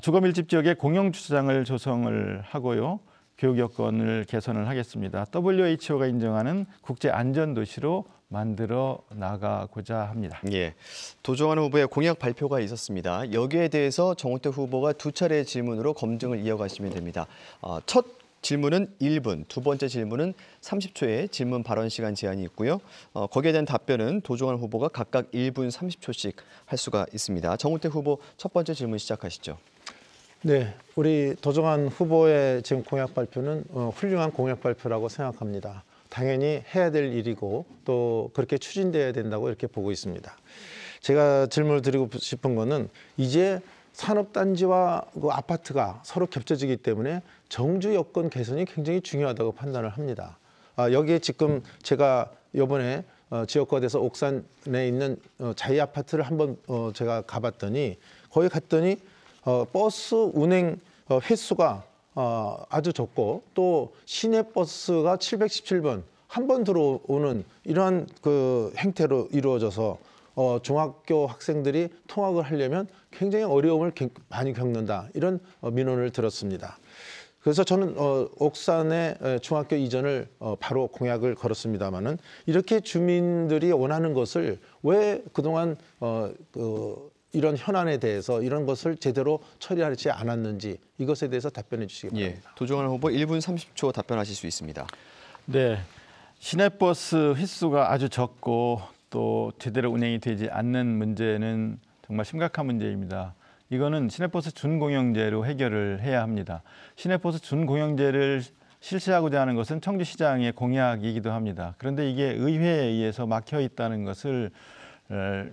주거밀집 지역에 공영주차장을 조성을 하고요. 교육 여건을 개선을 하겠습니다. WHO가 인정하는 국제안전도시로 만들어 나가고자 합니다. 예, 도종환 후보의 공약 발표가 있었습니다. 여기에 대해서 정우택 후보가 두 차례 질문으로 검증을 이어가시면 됩니다. 첫 질문은 1분, 두 번째 질문은 30초의 질문 발언 시간 제한이 있고요. 거기에 대한 답변은 도종환 후보가 각각 1분 30초씩 할 수가 있습니다. 정우택 후보 첫 번째 질문 시작하시죠. 네, 우리 도종환 후보의 지금 공약 발표는 훌륭한 공약 발표라고 생각합니다. 당연히 해야 될 일이고 또 그렇게 추진돼야 된다고 이렇게 보고 있습니다. 제가 질문을 드리고 싶은 거는 이제 산업단지와 그 아파트가 서로 겹쳐지기 때문에 정주 여건 개선이 굉장히 중요하다고 판단을 합니다. 여기에 지금 제가 이번에 지역화돼서 옥산에 있는 자이 아파트를 한번 제가 가봤더니 거기 갔더니 버스 운행 횟수가 아주 적고 또 시내 버스가 717번 한 번 들어오는 이러한 그 행태로 이루어져서 중학교 학생들이 통학을 하려면 굉장히 어려움을 많이 겪는다, 이런 민원을 들었습니다. 그래서 저는 옥산의 중학교 이전을 바로 공약을 걸었습니다마는 이렇게 주민들이 원하는 것을 왜 그동안 이런 현안에 대해서 이런 것을 제대로 처리하지 않았는지 이것에 대해서 답변해 주시기 바랍니다. 도종환 후보 1분 30초 답변하실 수 있습니다. 네, 시내버스 휘수가 아주 적고 또 제대로 운행이 되지 않는 문제는 정말 심각한 문제입니다. 이거는 시내버스 준공영제로 해결을 해야 합니다. 시내버스 준공영제를 실시하고자 하는 것은 청주시장의 공약이기도 합니다. 그런데 이게 의회에 의해서 막혀 있다는 것을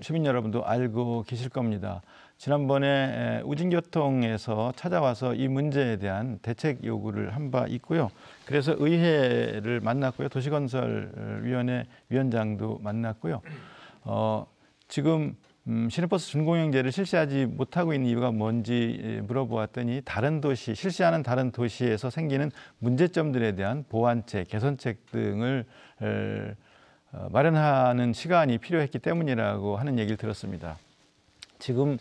시민 여러분도 알고 계실 겁니다. 지난번에 우진교통에서 찾아와서 이 문제에 대한 대책 요구를 한 바 있고요. 그래서 의회를 만났고요. 도시건설위원회 위원장도 만났고요. 지금 시내버스 준공영제를 실시하지 못하고 있는 이유가 뭔지 물어보았더니 다른 도시, 실시하는 다른 도시에서 생기는 문제점들에 대한 보완책, 개선책 등을 마련하는 시간이 필요했기 때문이라고 하는 얘기를 들었습니다. 지금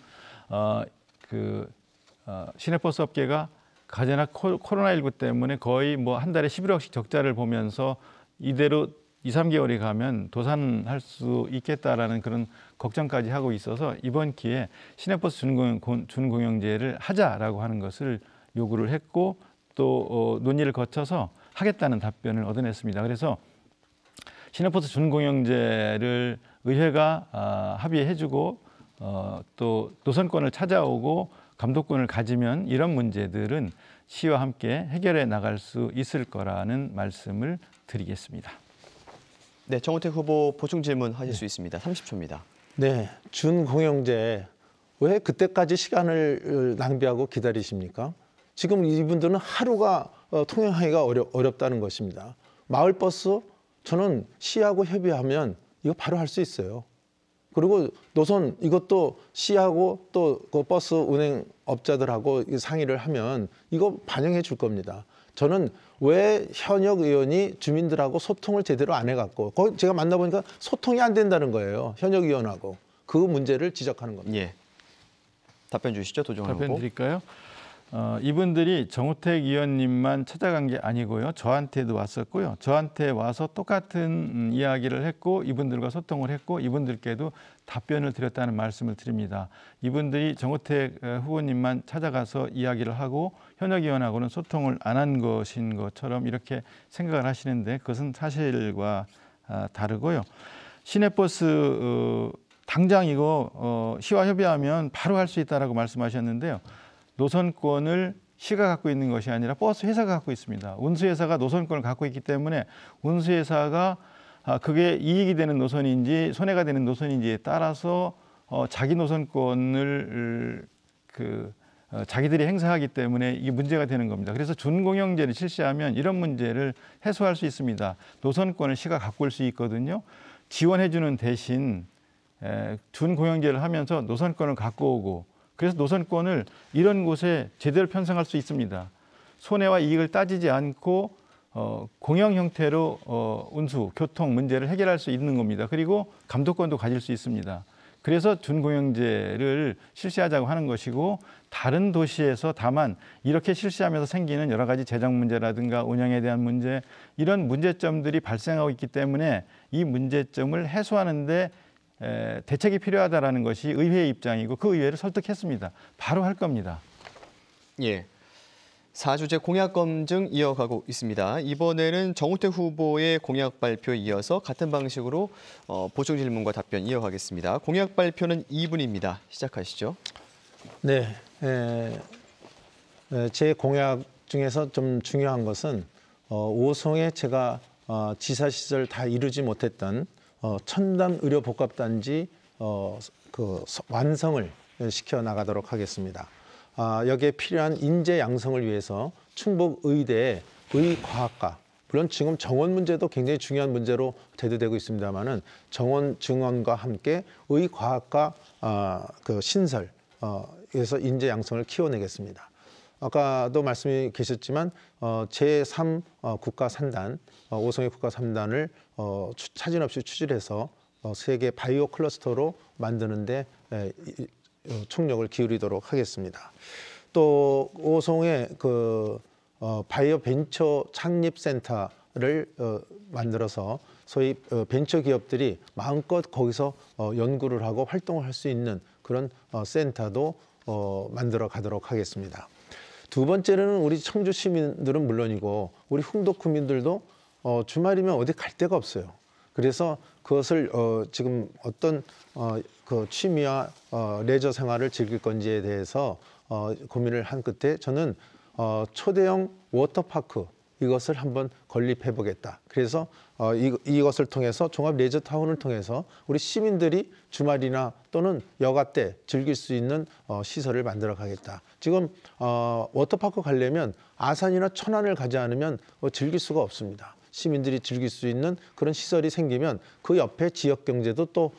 시내버스 업계가 가재나 코로나19 때문에 거의 뭐 한 달에 11억씩 적자를 보면서 이대로 2, 3개월이 가면 도산할 수 있겠다라는 그런 걱정까지 하고 있어서 이번 기회에 시내버스 준공영제를 하자라고 하는 것을 요구를 했고 또 논의를 거쳐서 하겠다는 답변을 얻어냈습니다. 그래서 시내버스 준공영제를 의회가 합의해주고 또 노선권을 찾아오고 감독권을 가지면 이런 문제들은 시와 함께 해결해 나갈 수 있을 거라는 말씀을 드리겠습니다. 네, 정우택 후보 보충 질문 하실 수 있습니다. 30초입니다. 네, 준공영제 왜 그때까지 시간을 낭비하고 기다리십니까? 지금 이분들은 하루가 통행하기가 어렵다는 것입니다. 마을버스 저는 시하고 협의하면 이거 바로 할 수 있어요. 그리고 노선 이것도 시하고 또 그 버스 운행업자들하고 상의를 하면 이거 반영해 줄 겁니다. 저는 왜 현역 의원이 주민들하고 소통을 제대로 안 해갖고 거기 제가 만나보니까 소통이 안 된다는 거예요. 현역 의원하고 그 문제를 지적하는 겁니다. 예, 답변 주시죠, 도종환 답변 후보. 드릴까요? 이분들이 정우택 의원님만 찾아간 게 아니고요. 저한테도 왔었고요. 저한테 와서 똑같은 이야기를 했고 이분들과 소통을 했고 이분들께도 답변을 드렸다는 말씀을 드립니다. 이분들이 정우택 후보님만 찾아가서 이야기를 하고 현역 의원하고는 소통을 안 한 것인 것처럼 이렇게 생각을 하시는데 그것은 사실과 다르고요. 시내버스 당장 이거 시와 협의하면 바로 할 수 있다라고 말씀하셨는데요. 노선권을 시가 갖고 있는 것이 아니라 버스 회사가 갖고 있습니다. 운수회사가 노선권을 갖고 있기 때문에 운수회사가 그게 이익이 되는 노선인지 손해가 되는 노선인지에 따라서 자기 노선권을 자기들이 행사하기 때문에 이게 문제가 되는 겁니다. 그래서 준공영제를 실시하면 이런 문제를 해소할 수 있습니다. 노선권을 시가 갖고 올 수 있거든요. 지원해주는 대신 준공영제를 하면서 노선권을 갖고 오고 그래서 노선권을 이런 곳에 제대로 편성할 수 있습니다. 손해와 이익을 따지지 않고 공영 형태로 운수, 교통 문제를 해결할 수 있는 겁니다. 그리고 감독권도 가질 수 있습니다. 그래서 준공영제를 실시하자고 하는 것이고 다른 도시에서 다만 이렇게 실시하면서 생기는 여러 가지 재정 문제라든가 운영에 대한 문제 이런 문제점들이 발생하고 있기 때문에 이 문제점을 해소하는 데 대책이 필요하다라는 것이 의회의 입장이고 그 의회를 설득했습니다. 바로 할 겁니다. 예, 4주제 공약 검증 이어가고 있습니다. 이번에는 정우택 후보의 공약 발표에 이어서 같은 방식으로 보충 질문과 답변 이어가겠습니다. 공약 발표는 2분입니다. 시작하시죠. 네, 제 공약 중에서 좀 중요한 것은 오송에 제가 지사 시절 다 이루지 못했던 첨단 의료 복합단지 완성을 시켜 나가도록 하겠습니다. 여기에 필요한 인재 양성을 위해서 충북의대의 의과학과 물론 지금 정원 문제도 굉장히 중요한 문제로 대두되고 있습니다만은 정원 증원과 함께 의과학과 신설에서 인재 양성을 키워내겠습니다. 아까도 말씀이 계셨지만 제3 국가 3단, 오송의 국가 3단을 차질 없이 추진해서 세계 바이오 클러스터로 만드는데 총력을 기울이도록 하겠습니다. 또 오송의 바이오 벤처 창립 센터를 만들어서 소위 벤처 기업들이 마음껏 거기서 연구를 하고 활동을 할 수 있는 그런 센터도 만들어 가도록 하겠습니다. 두 번째는 우리 청주 시민들은 물론이고 우리 흥덕 구민들도 주말이면 어디 갈 데가 없어요. 그래서 그것을 지금 어떤 그 취미와 레저 생활을 즐길 건지에 대해서 고민을 한 끝에 저는 초대형 워터파크 이것을 한번 건립해 보겠다. 그래서 이것을 통해서 종합 레저타운을 통해서 우리 시민들이 주말이나 또는 여가 때 즐길 수 있는 시설을 만들어 가겠다. 지금 워터파크 가려면 아산이나 천안을 가지 않으면 즐길 수가 없습니다. 시민들이 즐길 수 있는 그런 시설이 생기면 그 옆에 지역 경제도 또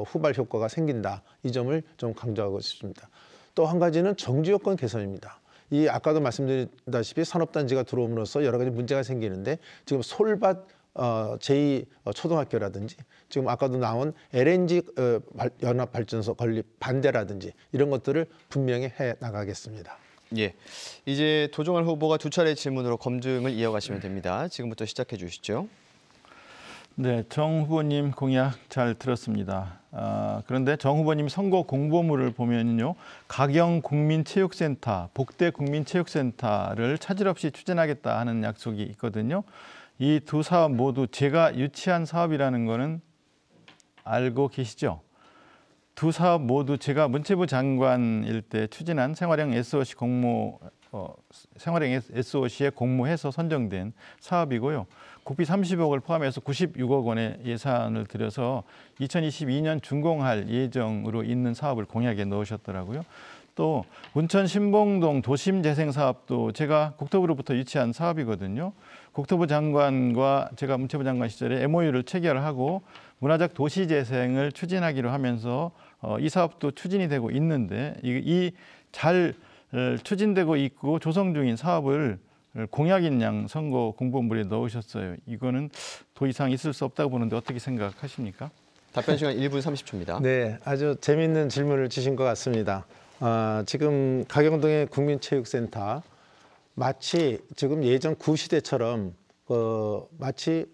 후발 효과가 생긴다. 이 점을 좀 강조하고 싶습니다. 또 한 가지는 정지 여건 개선입니다. 이 아까도 말씀드렸다시피 산업단지가 들어옴으로써 여러 가지 문제가 생기는데 지금 솔밭 제2초등학교라든지 지금 아까도 나온 LNG 연합발전소 건립 반대라든지 이런 것들을 분명히 해 나가겠습니다. 예, 이제 도종환 후보가 두 차례 질문으로 검증을 이어가시면 됩니다. 지금부터 시작해 주시죠. 네, 정 후보님 공약 잘 들었습니다. 그런데 정 후보님 선거 공보물을 보면요, 가경 국민체육센터, 복대 국민체육센터를 차질 없이 추진하겠다 하는 약속이 있거든요. 이 두 사업 모두 제가 유치한 사업이라는 거는 알고 계시죠? 두 사업 모두 제가 문체부 장관일 때 추진한 생활형 SOC 생활형 SOC에 공모해서 선정된 사업이고요. 국비 30억을 포함해서 96억 원의 예산을 들여서 2022년 준공할 예정으로 있는 사업을 공약에 넣으셨더라고요. 또 운천 신봉동 도심재생 사업도 제가 국토부로부터 유치한 사업이거든요. 국토부 장관과 제가 문체부 장관 시절에 MOU를 체결하고 문화적 도시재생을 추진하기로 하면서 이 사업도 추진이 되고 있는데 이 잘 추진되고 있고 조성 중인 사업을 공약인 양 선거 공보물에 넣으셨어요. 이거는 더 이상 있을 수 없다고 보는데 어떻게 생각하십니까? 답변 시간 1분 30초입니다. 네, 아주 재미있는 질문을 주신 것 같습니다. 지금 가경동의 국민체육센터 마치 지금 예전 구시대처럼 마치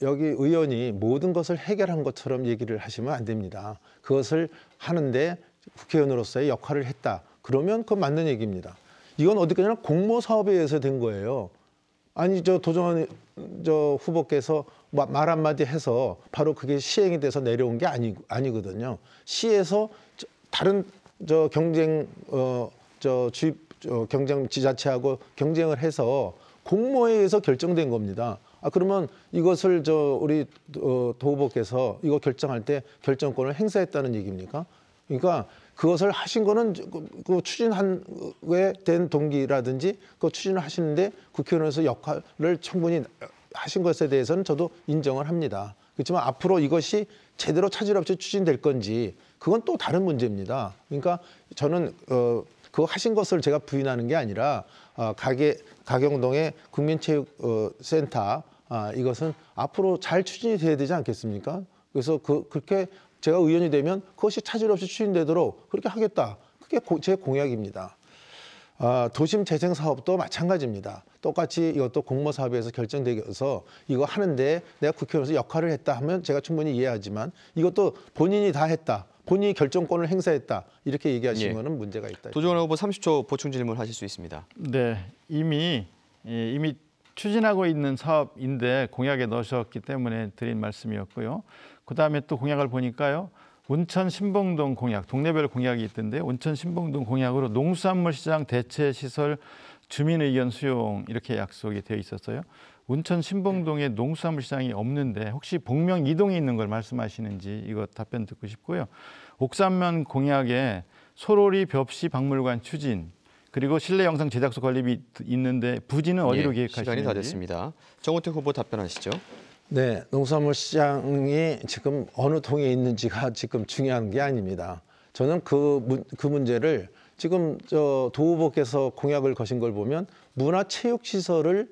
여기 의원이 모든 것을 해결한 것처럼 얘기를 하시면 안 됩니다. 그것을 하는데 국회의원으로서의 역할을 했다. 그러면 그건 맞는 얘기입니다. 이건 어디까지나 공모 사업에 의해서 된 거예요. 아니 도종환 후보께서 말 한마디 해서 바로 그게 시행이 돼서 내려온 게 아니거든요. 시에서 다른 경쟁 지자체하고 경쟁을 해서 공모에 의해서 결정된 겁니다. 그러면 이것을 우리 도 후보께서 이거 결정할 때 결정권을 행사했다는 얘기입니까? 그러니까 그것을 하신 거는 그 추진한 왜 된 동기라든지 그 추진을 하시는데 국회의원에서 역할을 충분히 하신 것에 대해서는 저도 인정을 합니다. 그렇지만 앞으로 이것이 제대로 차질 없이 추진될 건지 그건 또 다른 문제입니다. 그러니까 저는 그거 하신 것을 제가 부인하는 게 아니라 가경동의 국민체육센터 이것은 앞으로 잘 추진이 돼야 되지 않겠습니까? 그래서 그렇게 제가 의원이 되면 그것이 차질 없이 추진되도록 그렇게 하겠다. 그게 제 공약입니다. 도심 재생 사업도 마찬가지입니다. 똑같이 이것도 공모 사업에서 결정되어서 이거 하는데 내가 국회의원에서 역할을 했다 하면 제가 충분히 이해하지만 이것도 본인이 다 했다. 본인이 결정권을 행사했다. 이렇게 얘기하시는 거는 문제가 있다. 도종환 후보 30초 보충 질문 하실 수 있습니다. 네, 이미 추진하고 있는 사업인데 공약에 넣으셨기 때문에 드린 말씀이었고요. 그다음에 또 공약을 보니까요. 운천 신봉동 공약, 동네별 공약이 있던데 운천 신봉동 공약으로 농수산물 시장 대체 시설 주민 의견 수용 이렇게 약속이 되어 있었어요. 운천 신봉동에 농수산물 시장이 없는데 혹시 복명 이동에 있는 걸 말씀하시는지 이거 답변 듣고 싶고요. 옥산면 공약에 소로리 벽시 박물관 추진 그리고 실내 영상 제작소 건립이 있는데 부지는 어디로 계획하시는지. 시간이 다 됐습니다. 정우택 후보 답변하시죠. 네, 농수산물 시장이 지금 어느 동에 있는지가 지금 중요한 게 아닙니다. 저는 그 문제를 지금 도 후보께서 공약을 거신 걸 보면 문화체육시설을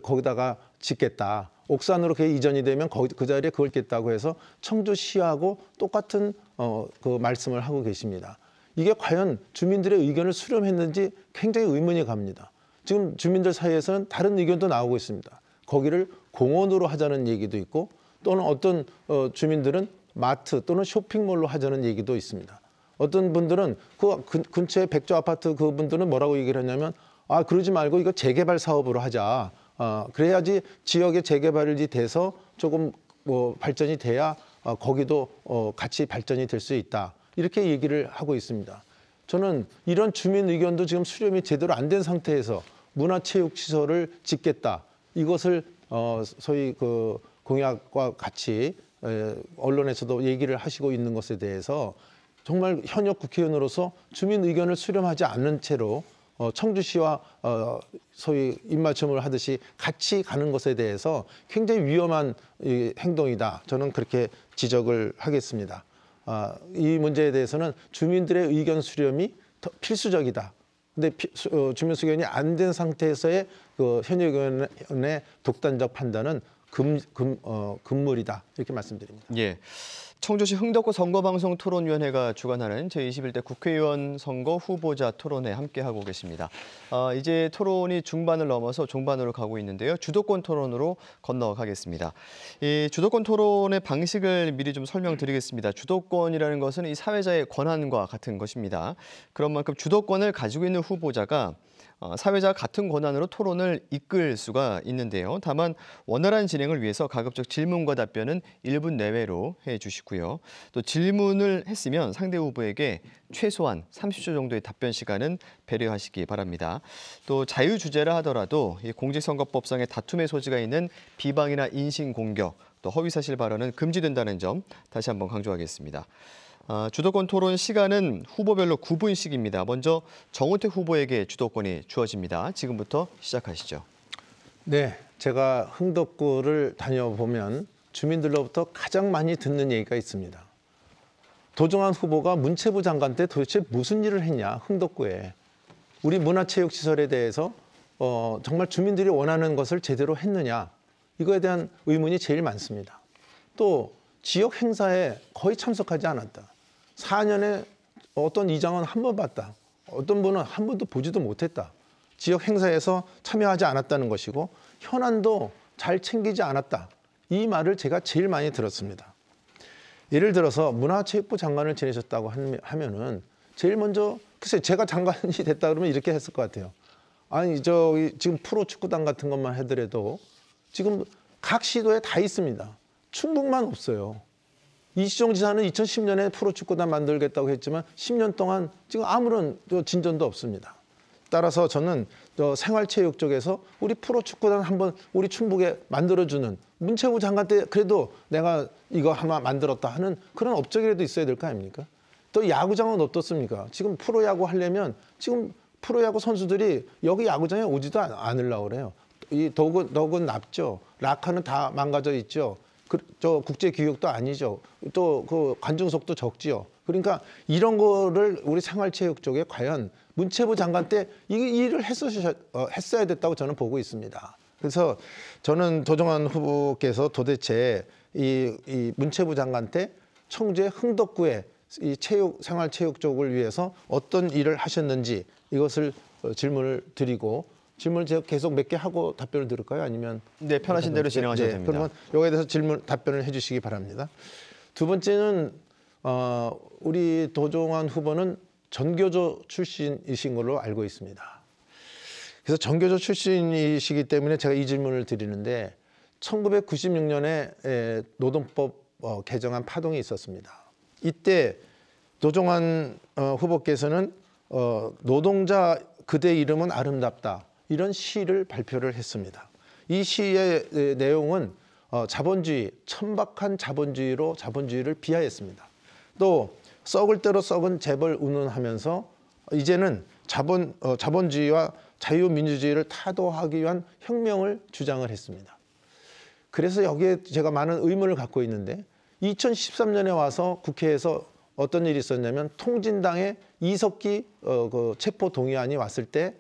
거기다가 짓겠다. 옥산으로 그게 이전이 되면 그 자리에 그걸 짓겠다고 해서 청주시하고 똑같은 그 말씀을 하고 계십니다. 이게 과연 주민들의 의견을 수렴했는지 굉장히 의문이 갑니다. 지금 주민들 사이에서는 다른 의견도 나오고 있습니다. 거기를 공원으로 하자는 얘기도 있고 또는 어떤 주민들은 마트 또는 쇼핑몰로 하자는 얘기도 있습니다. 어떤 분들은 그 근처에 백조 아파트 그분들은 뭐라고 얘기를 했냐면 그러지 말고 이거 재개발 사업으로 하자. 그래야지 지역의 재개발이 돼서 조금 발전이 돼야 거기도 같이 발전이 될 수 있다. 이렇게 얘기를 하고 있습니다. 저는 이런 주민 의견도 지금 수렴이 제대로 안 된 상태에서 문화체육시설을 짓겠다. 이것을 소위 그 공약과 같이 언론에서도 얘기를 하시고 있는 것에 대해서 정말 현역 국회의원으로서 주민 의견을 수렴하지 않는 채로 청주시와 소위 입맞춤을 하듯이 같이 가는 것에 대해서 굉장히 위험한 행동이다. 저는 그렇게 지적을 하겠습니다. 이 문제에 대해서는 주민들의 의견 수렴이 필수적이다. 근데 주민 수렴이 안 된 상태에서의 그 현역 의원의 독단적 판단은 금물이다. 이렇게 말씀드립니다. 예. 청주시 흥덕구 선거방송 토론위원회가 주관하는 제21대 국회의원 선거 후보자 토론회 함께하고 계십니다. 이제 토론이 중반을 넘어서 종반으로 가고 있는데요. 주도권 토론으로 건너가겠습니다. 이 주도권 토론의 방식을 미리 좀 설명드리겠습니다. 주도권이라는 것은 이 사회자의 권한과 같은 것입니다. 그런 만큼 주도권을 가지고 있는 후보자가 사회자와 같은 권한으로 토론을 이끌 수가 있는데요. 다만 원활한 진행을 위해서 가급적 질문과 답변은 1분 내외로 해주시고요. 또 질문을 했으면 상대 후보에게 최소한 30초 정도의 답변 시간은 배려하시기 바랍니다. 또 자유주제라 하더라도 이 공직선거법상의 다툼의 소지가 있는 비방이나 인신공격, 또 허위사실 발언은 금지된다는 점 다시 한번 강조하겠습니다. 주도권 토론 시간은 후보별로 9분씩입니다. 먼저 정우택 후보에게 주도권이 주어집니다. 지금부터 시작하시죠. 네, 제가 흥덕구를 다녀보면 주민들로부터 가장 많이 듣는 얘기가 있습니다. 도종환 후보가 문체부 장관 때 도대체 무슨 일을 했냐, 흥덕구에. 우리 문화체육시설에 대해서 정말 주민들이 원하는 것을 제대로 했느냐. 이거에 대한 의문이 제일 많습니다. 또 지역 행사에 거의 참석하지 않았다. 4년에 어떤 이장은 한 번 봤다. 어떤 분은 한 번도 보지도 못했다. 지역 행사에서 참여하지 않았다는 것이고 현안도 잘 챙기지 않았다. 이 말을 제가 제일 많이 들었습니다. 예를 들어서 문화체육부 장관을 지내셨다고 하면은 제일 먼저 글쎄 제가 장관이 됐다 그러면 이렇게 했을 것 같아요. 아니 저기 지금 프로축구단 같은 것만 하더라도 지금 각 시도에 다 있습니다. 충북만 없어요. 이시정 지사는 2010년에 프로축구단 만들겠다고 했지만 10년 동안 지금 아무런 진전도 없습니다. 따라서 저는 생활체육 쪽에서 우리 프로축구단 한번 우리 충북에 만들어주는 문체부 장관 때 그래도 내가 이거 하나 만들었다 하는 그런 업적이라도 있어야 될 거 아닙니까? 또 야구장은 어떻습니까? 지금 프로야구 하려면 지금 프로야구 선수들이 여기 야구장에 오지도 않으려고 그래요. 이 덕은 nap죠. 라카는 다 망가져 있죠. 저 국제 교육도 아니죠. 또 그 관중석도 적지요. 그러니까 이런 거를 우리 생활체육 쪽에 과연 문체부 장관 때 이 일을 했어야 됐다고 저는 보고 있습니다. 그래서 저는 도종환 후보께서 도대체 이 문체부 장관 때 청주의 흥덕구에 이 생활체육 쪽을 위해서 어떤 일을 하셨는지 이것을 질문을 드리고 질문을 제가 계속 몇 개 하고 답변을 들을까요? 아니면 네, 편하신 대로 진행하셔도 됩니다. 그러면 여기에 대해서 답변을 해주시기 바랍니다. 두 번째는 우리 도종환 후보는 전교조 출신이신 걸로 알고 있습니다. 그래서 전교조 출신이시기 때문에 제가 이 질문을 드리는데 1996년에 노동법 개정안 파동이 있었습니다. 이때 도종환 후보께서는 노동자 그대 이름은 아름답다. 이런 시를 발표를 했습니다. 이 시의 내용은 자본주의, 천박한 자본주의로 자본주의를 비하했습니다. 또 썩을 대로 썩은 재벌 운운하면서 이제는 자본주의와 자유민주주의를 타도하기 위한 혁명을 주장을 했습니다. 그래서 여기에 제가 많은 의문을 갖고 있는데 2013년에 와서 국회에서 어떤 일이 있었냐면 통진당의 이석기 그 체포 동의안이 왔을 때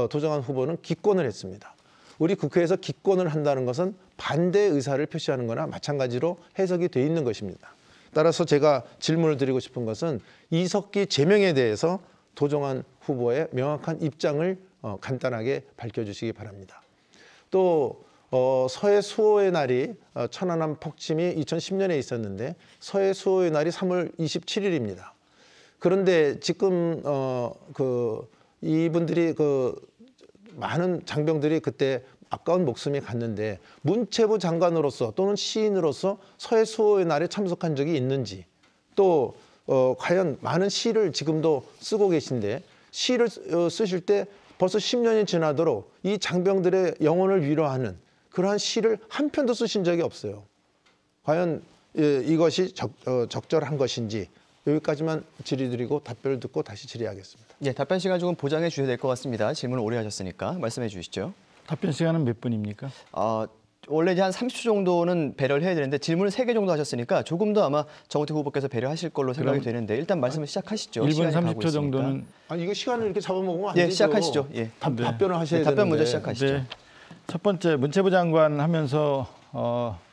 도종환 후보는 기권을 했습니다. 우리 국회에서 기권을 한다는 것은 반대 의사를 표시하는 거나 마찬가지로 해석이 돼 있는 것입니다. 따라서 제가 질문을 드리고 싶은 것은 이석기 제명에 대해서 도종환 후보의 명확한 입장을 간단하게 밝혀주시기 바랍니다. 또 서해 수호의 날이 천안함 폭침이 2010년에 있었는데 서해 수호의 날이 3월 27일입니다. 그런데 지금 이분들이 많은 장병들이 그때 아까운 목숨이 갔는데 문체부 장관으로서 또는 시인으로서 서해 수호의 날에 참석한 적이 있는지, 또 과연 많은 시를 지금도 쓰고 계신데 시를 쓰실 때 벌써 10년이 지나도록 이 장병들의 영혼을 위로하는 그러한 시를 한 편도 쓰신 적이 없어요. 과연 이것이 적절한 것인지 여기까지만 질의드리고 답변을 듣고 다시 질의하겠습니다. 예, 답변 시간 조금 보장해 주셔야 될 것 같습니다. 질문을 오래 하셨으니까 말씀해 주시죠. 답변 시간은 몇 분입니까? 원래 이제 한 30초 정도는 배려를 해야 되는데 질문을 3개 정도 하셨으니까 조금 더 아마 정우택 후보께서 배려하실 걸로 생각이 되는데 일단 말씀을 시작하시죠. 1분 시간이 가고 30초 정도는. 아니 이거 시간을 이렇게 잡아먹으면 안 예, 되죠. 시작하시죠. 예. 답변을 하셔야 되는데. 답변 먼저 시작하시죠. 네. 첫 번째 문체부 장관 하면서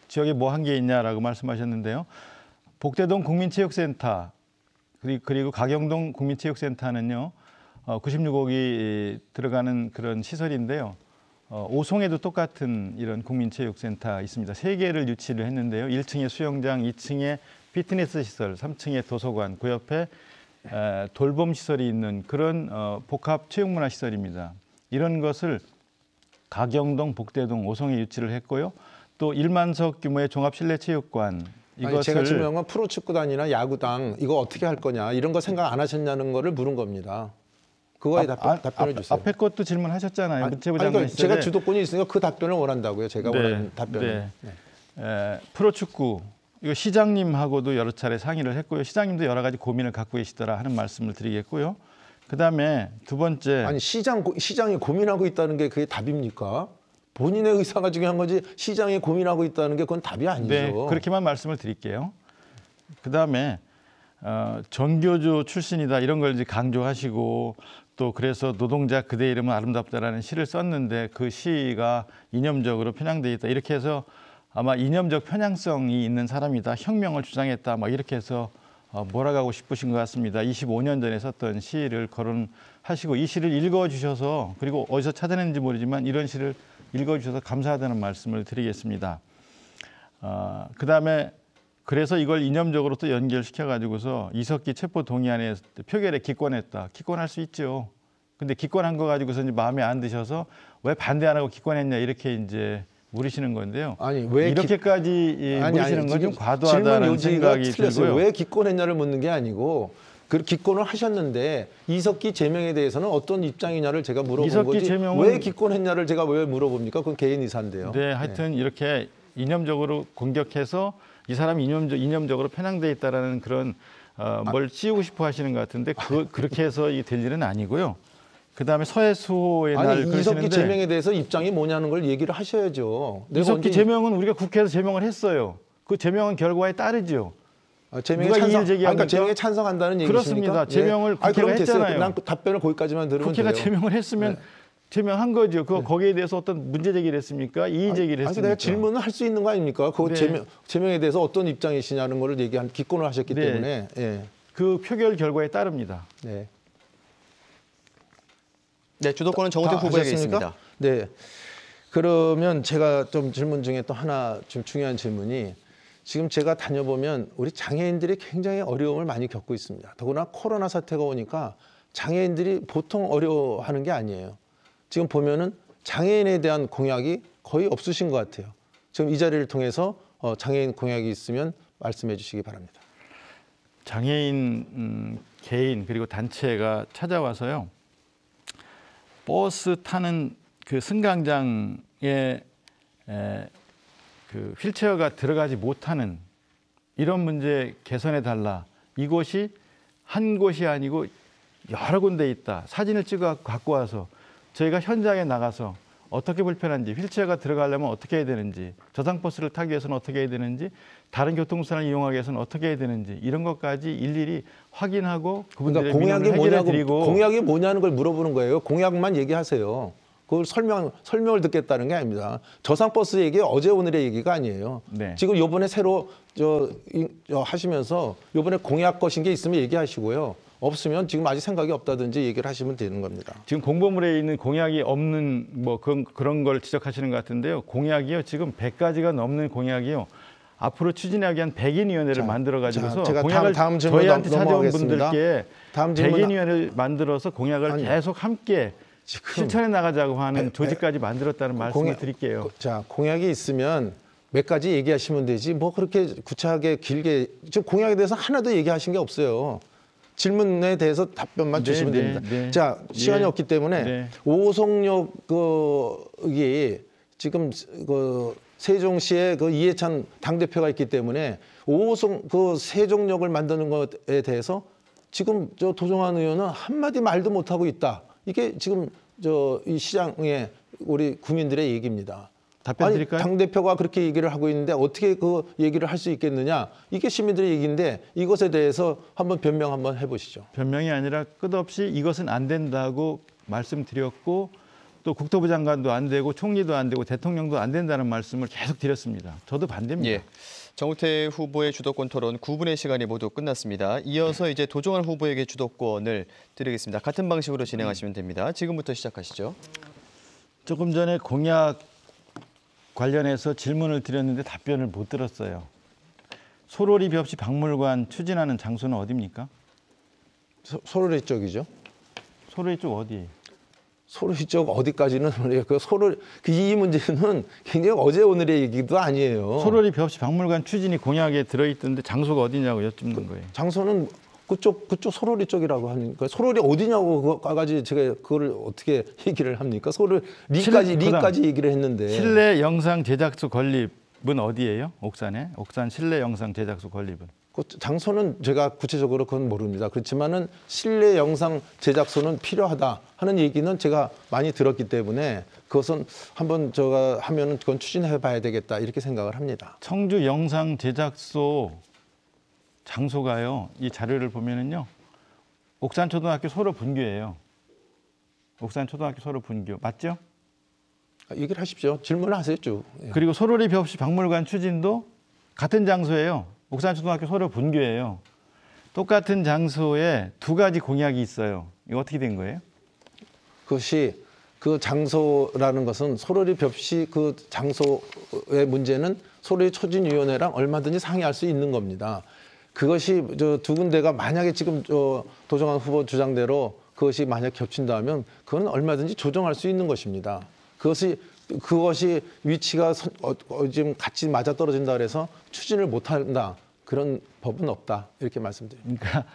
지역에 뭐 한 게 있냐라고 말씀하셨는데요. 복대동 국민체육센터 그리고 가경동 국민체육센터는요. 96억이 들어가는 그런 시설인데요. 오송에도 똑같은 이런 국민체육센터 있습니다. 3개를 유치를 했는데요. 1층에 수영장, 2층에 피트니스 시설, 3층에 도서관, 그 옆에 돌봄 시설이 있는 그런 복합 체육문화 시설입니다. 이런 것을 가경동, 복대동, 오송에 유치를 했고요. 또 1만석 규모의 종합 실내 체육관 아니, 제가 질문한 건 프로축구단이나 야구당 이거 어떻게 할 거냐 이런 거 생각 안 하셨냐는 거를 물은 겁니다. 그거에 답변해 주세요. 앞에 것도 질문하셨잖아요. 문체부 장관 그러니까 제가 주도권이 있으니까 그 답변을 원한다고요. 제가 원하는 답변을. 프로축구 이거 시장님하고도 여러 차례 상의를 했고요. 시장님도 여러 가지 고민을 갖고 계시더라 하는 말씀을 드리겠고요. 그다음에 두 번째. 아니 시장이 고민하고 있다는 게 그게 답입니까? 본인의 의사가 중요한 거지 시장이 고민하고 있다는 게 그건 답이 아니죠. 네, 그렇게만 말씀을 드릴게요. 그다음에 전교조 출신이다 이런 걸 이제 강조하시고 또 그래서 노동자 그대 이름은 아름답다라는 시를 썼는데 그 시가 이념적으로 편향돼 있다 이렇게 해서 아마 이념적 편향성이 있는 사람이다 혁명을 주장했다 막 이렇게 해서 몰아가고 싶으신 것 같습니다. 25년 전에 썼던 시를 거론하시고 이 시를 읽어주셔서 그리고 어디서 찾아냈는지 모르지만 이런 시를 읽어주셔서 감사하다는 말씀을 드리겠습니다. 그다음에 그래서 이걸 이념적으로 또 연결시켜 가지고서 이석기 체포 동의안에 표결에 기권했다. 기권할 수 있죠. 근데 기권한 거 가지고서 이제 마음에 안 드셔서 왜 반대 안 하고 기권했냐 이렇게 이제 물으시는 건데요. 아니 왜 이렇게까지 물으시는 건 좀 과도하다는 생각이 들고요. 왜 기권했냐를 묻는 게 아니고 그 기권을 하셨는데 이석기 제명에 대해서는 어떤 입장이냐를 제가 물어본 거지. 왜 기권했냐를 제가 왜 물어봅니까? 그건 개인 의사인데요. 네, 하여튼 이렇게 이념적으로 공격해서 이 사람이 이념적으로 편향돼 있다라는 그런 뭘 씌우고 싶어 하시는 것 같은데 그렇게 해서 이게 될 일은 아니고요. 그다음에 서해 수호의 날 그러시는데 이석기 제명에 대해서 입장이 뭐냐는 걸 얘기를 하셔야죠. 이석기 제명은 우리가 국회에서 제명을 했어요. 그 제명은 결과에 따르죠. 제명에 찬성한다는 얘기입니까? 그렇습니다. 제명을 국회가 했잖아요. 난 답변을 거기까지만 들으면 국회가 돼요. 제명을 했으면 제명한 거죠. 거기에 대해서 어떤 문제 제기를 했습니까? 이의 제기를 했습니까? 내가 질문을 할 수 있는 거 아닙니까? 그 제명에 대해서 어떤 입장이시냐는 거를 기권을 하셨기 때문에. 예. 그 표결 결과에 따릅니다. 네. 네, 주도권은 정우택 후보에게 있습니다. 네. 그러면 제가 좀 질문 중에 또 하나 좀 중요한 질문이 지금 제가 다녀보면 우리 장애인들이 굉장히 어려움을 많이 겪고 있습니다. 더구나 코로나 사태가 오니까 장애인들이 보통 어려워하는 게 아니에요. 지금 보면은 장애인에 대한 공약이 거의 없으신 것 같아요. 지금 이 자리를 통해서 장애인 공약이 있으면 말씀해 주시기 바랍니다. 장애인 개인 그리고 단체가 찾아와서요. 버스 타는 그 승강장에 그 휠체어가 들어가지 못하는 이런 문제 개선해 달라. 이곳이 한 곳이 아니고 여러 군데 있다. 사진을 찍어 갖고 와서 저희가 현장에 나가서 어떻게 불편한지, 휠체어가 들어가려면 어떻게 해야 되는지, 저상버스를 타기 위해서는 어떻게 해야 되는지, 다른 교통수단을 이용하기 위해서는 어떻게 해야 되는지 이런 것까지 일일이 확인하고 그분들의 민원을 해결해 드리고 공약이 뭐냐는 걸 물어보는 거예요. 공약만 얘기하세요. 그걸 설명을 듣겠다는 게 아닙니다. 저상버스 얘기 어제 오늘의 얘기가 아니에요. 네. 지금 요번에 새로 하시면서 요번에 공약 것인 게 있으면 얘기하시고요. 없으면 지금 아직 생각이 없다든지 얘기를 하시면 되는 겁니다. 지금 공보물에 있는 공약이 없는 뭐 그런 걸 지적하시는 것 같은데요. 공약이요. 지금 100가지가 넘는 공약이요. 앞으로 추진하기 위한 백인위원회를 만들어 가지고서 제가 공약을 다음 질문 저희한테 찾아온 넘어가겠습니다. 분들께 다음 질문 백인위원회를 만들어서 공약을 아니요. 계속 함께 지금 실천해 나가자고 하는 조직까지 만들었다는 말씀을 공약- 드릴게요. 자, 공약이 있으면 몇 가지 얘기하시면 되지 뭐 그렇게 구차하게 길게 지금 공약에 대해서 하나도 얘기하신 게 없어요. 질문에 대해서 답변만 네, 주시면 네, 됩니다. 네. 자, 시간이 예. 없기 때문에 네. 오송역 이 지금 그 세종시에 그 이해찬 당대표가 있기 때문에 세종역을 만드는 것에 대해서 지금 저 도정환 의원은 한마디 말도 못하고 있다. 이게 지금 이 시장의 우리 국민들의 얘기입니다. 답변 드릴까요? 당대표가 그렇게 얘기를 하고 있는데 어떻게 그 얘기를 할 수 있겠느냐. 이게 시민들의 얘기인데 이것에 대해서 한번 변명 한번 해보시죠. 변명이 아니라 끝없이 이것은 안 된다고 말씀드렸고 또 국토부 장관도 안 되고 총리도 안 되고 대통령도 안 된다는 말씀을 계속 드렸습니다. 저도 반대입니다. 예. 정우택 후보의 주도권 토론 9분의 시간이 모두 끝났습니다. 이어서 이제 도정환 후보에게 주도권을 드리겠습니다. 같은 방식으로 진행하시면 됩니다. 지금부터 시작하시죠. 조금 전에 공약 관련해서 질문을 드렸는데 답변을 못 들었어요. 소로리 벽시 박물관 추진하는 장소는 어디입니까? 소로리 쪽이죠. 소로리 쪽 어디? 소로리 쪽 어디까지는 그 소로리 이 문제는 굉장히 어제 오늘의 얘기도 아니에요. 소로리 벽시 박물관 추진이 공약에 들어있던데 장소가 어디냐고 여쭙는 거예요. 장소는 그쪽 소로리 쪽이라고 하니까 소로리 어디냐고 그거까지 제가 그거를 어떻게 얘기를 합니까? 리까지 얘기를 했는데 실내 영상 제작소 건립은 어디예요? 옥산 실내 영상 제작소 건립은? 그 장소는 제가 구체적으로 그건 모릅니다. 그렇지만은 실내 영상 제작소는 필요하다 하는 얘기는 제가 많이 들었기 때문에 그것은 한번 제가 하면은 그건 추진해 봐야 되겠다 이렇게 생각을 합니다. 청주 영상 제작소 장소가요. 이 자료를 보면은요. 옥산초등학교 소로 분교예요. 옥산초등학교 소로 분교 맞죠? 얘기를 하십시오. 질문을 하세요 쭉. 예. 그리고 소로리 벽시 박물관 추진도 같은 장소예요. 옥산초등학교 소로 분교예요. 똑같은 장소에 두 가지 공약이 있어요. 이거 어떻게 된 거예요? 그것이 그 장소라는 것은 소로리 벽시 그 장소의 문제는 소로리 초진위원회랑 얼마든지 상의할 수 있는 겁니다. 그것이 저 두 군데가 만약에 지금 도정환 후보 주장대로 그것이 만약 겹친다면 그건 얼마든지 조정할 수 있는 것입니다. 그것이 위치가 지금 같이 맞아 떨어진다 그래서 추진을 못한다 그런 법은 없다 이렇게 말씀드립니다. 그러니까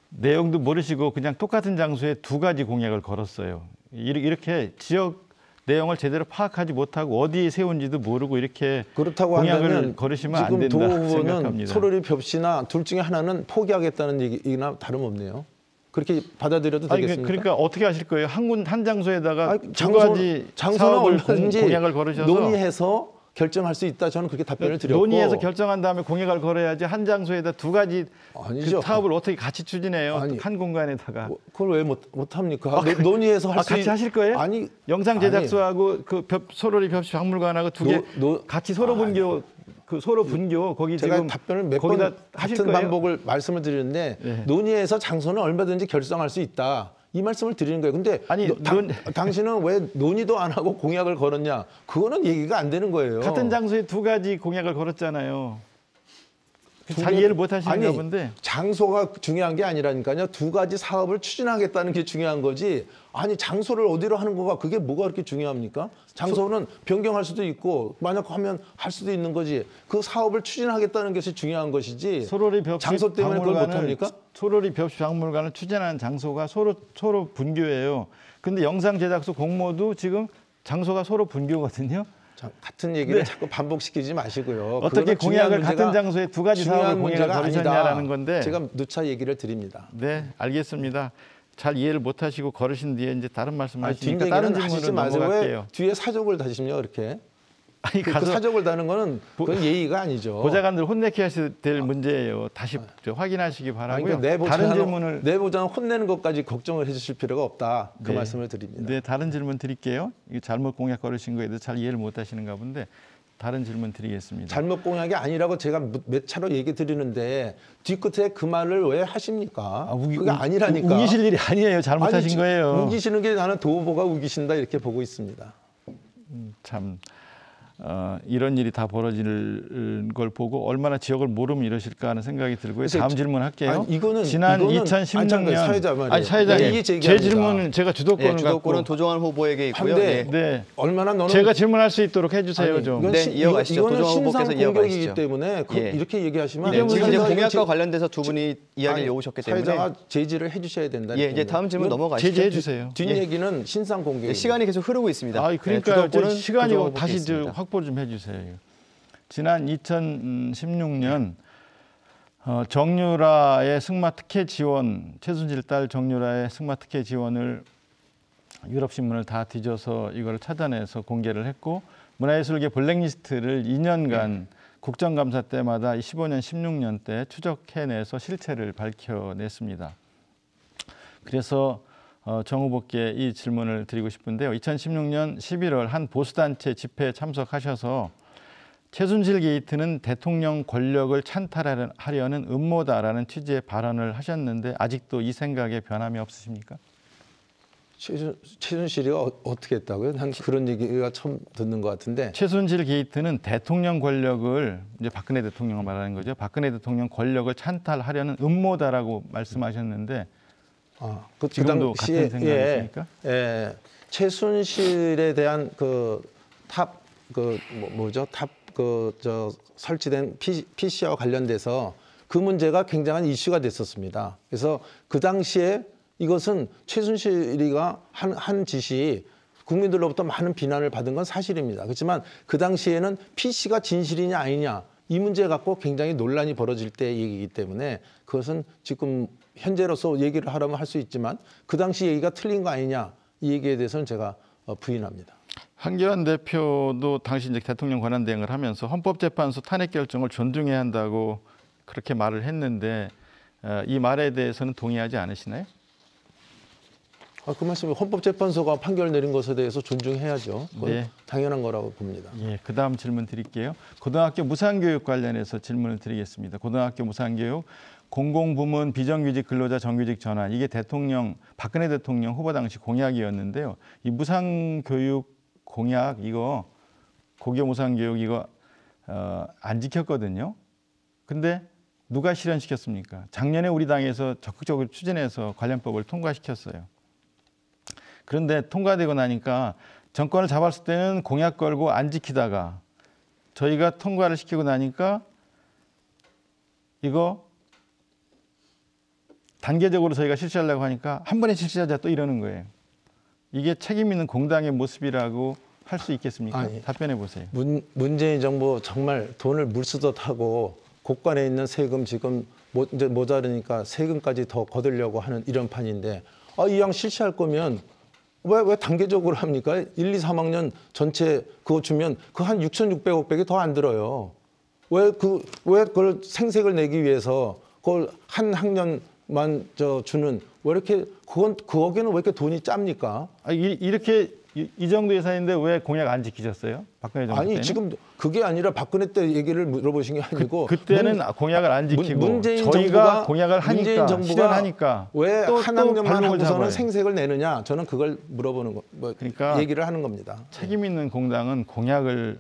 내용도 모르시고 그냥 똑같은 장소에 두 가지 공약을 걸었어요. 이렇게 지역 내용을 제대로 파악하지 못하고 어디에 세운지도 모르고 이렇게 그렇다고 공약을 한다면 걸으시면 안 지금 된다 도 후보는 생각합니다. 소로리 벽시나 둘 중에 하나는 포기하겠다는 얘기나 다름없네요. 그렇게 받아들여도 되겠습니까? 그러니까 어떻게 하실 거예요? 한 장소에다가 두 장소는 가지 장소는 사업을 얼마든지 공약을 걸으셔서 논의해서 결정할 수 있다. 저는 그렇게 답변을 드렸고 논의해서 결정한 다음에 공약을 걸어야지 한 장소에다 두 가지 아니죠. 그 사업을 어떻게 같이 추진해요? 아니, 한 공간에다가 그걸 왜 못 합니까? 논의해서 할 수 같이 하실 거예요? 아니 영상 제작소하고 그 소로리 벽시 박물관하고 두 개 같이 소로 분교 그 소로 분교 거기 제가 지금 답변을 몇 거기다 번 하실 같은 거예요? 반복을 말씀을 드리는데 네. 논의해서 장소는 얼마든지 결정할 수 있다. 이 말씀을 드리는 거예요. 근데 아니, 당신은 왜 논의도 안 하고 공약을 걸었냐? 그거는 얘기가 안 되는 거예요. 같은 장소에 두 가지 공약을 걸었잖아요. 잘 이해를 못 하시는가 본데. 장소가 중요한 게 아니라니까요. 두 가지 사업을 추진하겠다는 게 중요한 거지. 아니 장소를 어디로 하는 거가 그게 뭐가 그렇게 중요합니까? 장소는 변경할 수도 있고 만약 하면 할 수도 있는 거지. 그 사업을 추진하겠다는 것이 중요한 것이지. 소로리 벽시 장소 때문에 그걸 못 합니까? 소로리 벽시 박물관을 추진하는 장소가 소로 분교예요. 근데 영상 제작소 공모도 지금 장소가 소로 분교거든요. 같은 얘기를 네. 자꾸 반복시키지 마시고요. 어떻게 공약을 같은 장소에 두 가지 사업을 공약을 문제가 걸으셨냐라는 건데. 제가 누차 얘기를 드립니다. 네, 알겠습니다. 잘 이해를 못 하시고 걸으신 뒤에 이제 다른 말씀하시니까 뒷얘기는 다른 하시지 질문으로 마세요. 넘어갈게요. 왜 뒤에 사족을 다시며 이렇게? 아니 그 가서 사족을 다는 거는 그건 예의가 아니죠. 보좌관들 혼내게 하셔야 될 문제예요. 다시 확인하시기 바라고요. 그러니까 다른 질문을 내보자는 혼내는 것까지 걱정을 해주실 필요가 없다. 그 네. 말씀을 드립니다. 네, 다른 질문 드릴게요. 이거 잘못 공약 걸으신 거에 대해서 잘 이해를 못 하시는가 본데 다른 질문 드리겠습니다. 잘못 공약이 아니라고 제가 몇 차로 얘기 드리는데 뒤끝에 그 말을 왜 하십니까? 그게 아니라니까. 우기실 일이 아니에요. 잘못하신 거예요. 우기시는 게 나는 도 후보가 우기신다 이렇게 보고 있습니다. 참 이런 일이 다 벌어질 걸 보고 얼마나 지역을 모르면 이러실까 하는 생각이 들고요. 다음 질문 할게요. 지난 2016년 사회자 말이에요. 사회자님, 제 질문은 제가 주도권을 주도권은 도종환 후보에게 있고요. 네. 얼마나 너는 제가 질문할 수 있도록 해주세요. 좀. 네, 이어가시죠. 이거는 도종환 신상 후보께서 공격이기 이어가시죠. 때문에 이렇게 얘기하시면 네, 지금 이제 공약과 지금 관련돼서 두 분이 이야기를 이어오셨기 때문에 사회자가 제지를 해주셔야 된다. 이제 다음 질문 넘어가시죠. 제지해 주세요. 뒷얘기는 신상 공격. 네, 시간이 계속 흐르고 있습니다. 그러니까 주도권은 시간이 도종환 다시 후보께 있습니다. 확보 좀 해주세요. 지난 2016년 정유라의 승마 특혜 지원, 최순실 딸 정유라의 승마 특혜 지원을 유럽 신문을 다 뒤져서 이걸 찾아내서 공개를 했고 문화예술계 블랙리스트를 2년간 국정감사 때마다 15년, 16년 때 추적해내서 실체를 밝혀냈습니다. 그래서 정 후보께 이 질문을 드리고 싶은데요. 2016년 11월 한 보수단체 집회에 참석하셔서 최순실 게이트는 대통령 권력을 찬탈하려는 음모다라는 취지의 발언을 하셨는데 아직도 이 생각에 변함이 없으십니까? 최순실이 어떻게 했다고요? 난 그런 얘기가 처음 듣는 것 같은데. 최순실 게이트는 대통령 권력을 이제 박근혜 대통령을 말하는 거죠. 박근혜 대통령 권력을 찬탈하려는 음모다라고 말씀하셨는데 지금도 같은 생각이십니까? 최순실에 대한 설치된 PC와 관련돼서 그 문제가 굉장한 이슈가 됐었습니다. 그래서 그 당시에 이것은 최순실이가 한 짓이 국민들로부터 많은 비난을 받은 건 사실입니다. 그렇지만 그 당시에는 PC가 진실이냐 아니냐 이 문제 갖고 굉장히 논란이 벌어질 때 얘기이기 때문에 그것은 지금 현재로서 얘기를 하라면 할 수 있지만 그 당시 얘기가 틀린 거 아니냐 이 얘기에 대해서는 제가 부인합니다. 한기환 대표도 당시 이제 대통령 권한 대행을 하면서 헌법재판소 탄핵 결정을 존중해야 한다고 그렇게 말을 했는데 이 말에 대해서는 동의하지 않으시나요? 그 말씀이 헌법재판소가 판결 내린 것에 대해서 존중해야죠. 그건 네. 당연한 거라고 봅니다. 그 다음 질문 드릴게요. 고등학교 무상교육 관련해서 질문을 드리겠습니다. 고등학교 무상교육, 공공부문 비정규직 근로자 정규직 전환, 이게 박근혜 대통령 후보 당시 공약이었는데요. 이 무상교육 공약 이거 고교 무상교육 이거 안 지켰거든요. 근데 누가 실현시켰습니까? 작년에 우리 당에서 적극적으로 추진해서 관련법을 통과시켰어요. 그런데 통과되고 나니까 정권을 잡았을 때는 공약 걸고 안 지키다가 저희가 통과를 시키고 나니까 이거 단계적으로 저희가 실시하려고 하니까 한 번에 실시하자 또 이러는 거예요. 이게 책임 있는 공당의 모습이라고 할 수 있겠습니까? 답변해 보세요. 문재인 정부 정말 돈을 물쓰듯하고 곳간에 있는 세금 지금 이제 모자르니까 세금까지 더 거두려고 하는 이런 판인데 이 양 실시할 거면 왜 단계적으로 합니까? 1, 2, 3학년 전체 그거 주면 그 한 6,600억밖에 더 안 들어요. 왜 그걸 생색을 내기 위해서 그걸 한 학년만 주는 왜 이렇게 거기는 왜 이렇게 돈이 짭니까? 이렇게 이 정도 예산인데 왜 공약 안 지키셨어요? 박근혜 정부 때는? 지금 그게 아니라 박근혜 때 얘기를 물어보신 게 아니고 그때는 공약을 안 지키고 문재인 저희가 공약을 하니까 문재인 정부가 실현하니까 왜 한 학년만 하고서는 잡아요. 생색을 내느냐? 저는 그걸 물어보는 그러니까 얘기를 하는 겁니다. 책임 있는 공당은 공약을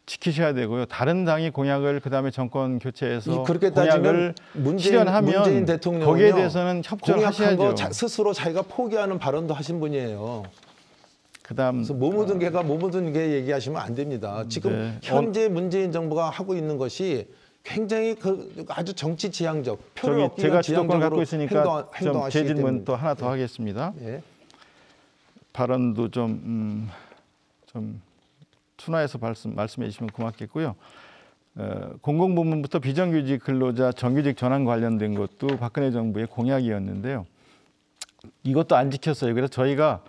지키셔야 되고요. 다른 당이 공약을 그다음에 정권 교체해서 그렇게 공약을 실현하면 문재인 대통령은요, 거기에 대해서는 협조하셔야죠. 공약한 거 스스로 자기가 포기하는 발언도 하신 분이에요. 그다음 그래서 뭐 묻은 게 얘기하시면 안 됩니다. 지금 현재 문재인 정부가 하고 있는 것이 굉장히 아주 정치 지향적, 표를 얻기 제가 위한 주도권 갖고 지향적으로 있으니까 행동하시기 제 질문 때문에. 또 하나 더 하겠습니다. 발언도 좀 순화해서 말씀해 주시면 고맙겠고요. 공공부문부터 비정규직 근로자 정규직 전환 관련된 것도 박근혜 정부의 공약이었는데요. 이것도 안 지켰어요. 그래서 저희가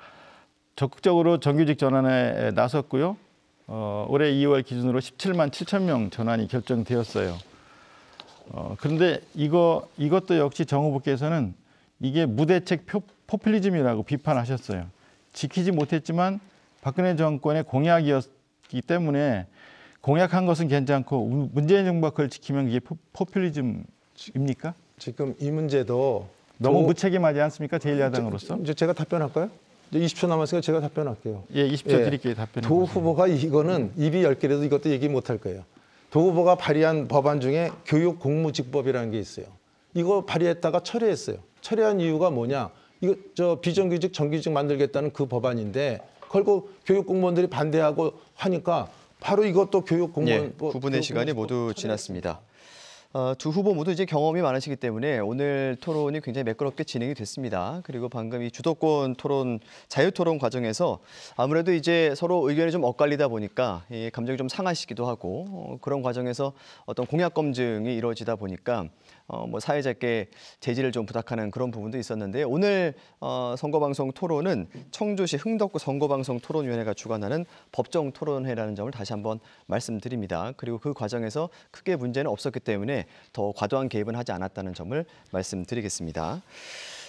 적극적으로 정규직 전환에 나섰고요. 올해 2월 기준으로 17만 7천 명 전환이 결정되었어요. 그런데 이것도 역시 정 후보께서는 이게 무대책 포퓰리즘이라고 비판하셨어요. 지키지 못했지만 박근혜 정권의 공약이었기 때문에 공약한 것은 괜찮고 문재인 정부가 그걸 지키면 그게 포퓰리즘입니까? 지금 이 문제도 너무 무책임하지 않습니까? 제1야당으로서. 이제 제가 답변할까요? 이제 20초 남았으니까 제가 답변할게요. 예, 20초 드릴게요. 답변해 도 보세요. 후보가 이거는 입이 10개라도 이것도 얘기 못할 거예요. 도 후보가 발의한 법안 중에 교육공무직법이라는 게 있어요. 이거 발의했다가 철회했어요. 철회한 이유가 뭐냐? 이거 비정규직 정규직 만들겠다는 그 법안인데 걸고 교육공무원들이 반대하고 하니까 바로 이것도 교육공무원 예, 9분의 시간이 모두 지났습니다. 두 후보 모두 이제 경험이 많으시기 때문에 오늘 토론이 굉장히 매끄럽게 진행이 됐습니다. 그리고 방금 이 주도권 토론, 자유토론 과정에서 아무래도 이제 서로 의견이 좀 엇갈리다 보니까 이 감정이 좀 상하시기도 하고 그런 과정에서 어떤 공약 검증이 이루어지다 보니까 뭐 사회자께 제지를 좀 부탁하는 그런 부분도 있었는데 오늘 선거방송 토론은 청주시 흥덕구 선거방송 토론위원회가 주관하는 법정 토론회라는 점을 다시 한번 말씀드립니다. 그리고 그 과정에서 크게 문제는 없었기 때문에 더 과도한 개입은 하지 않았다는 점을 말씀드리겠습니다.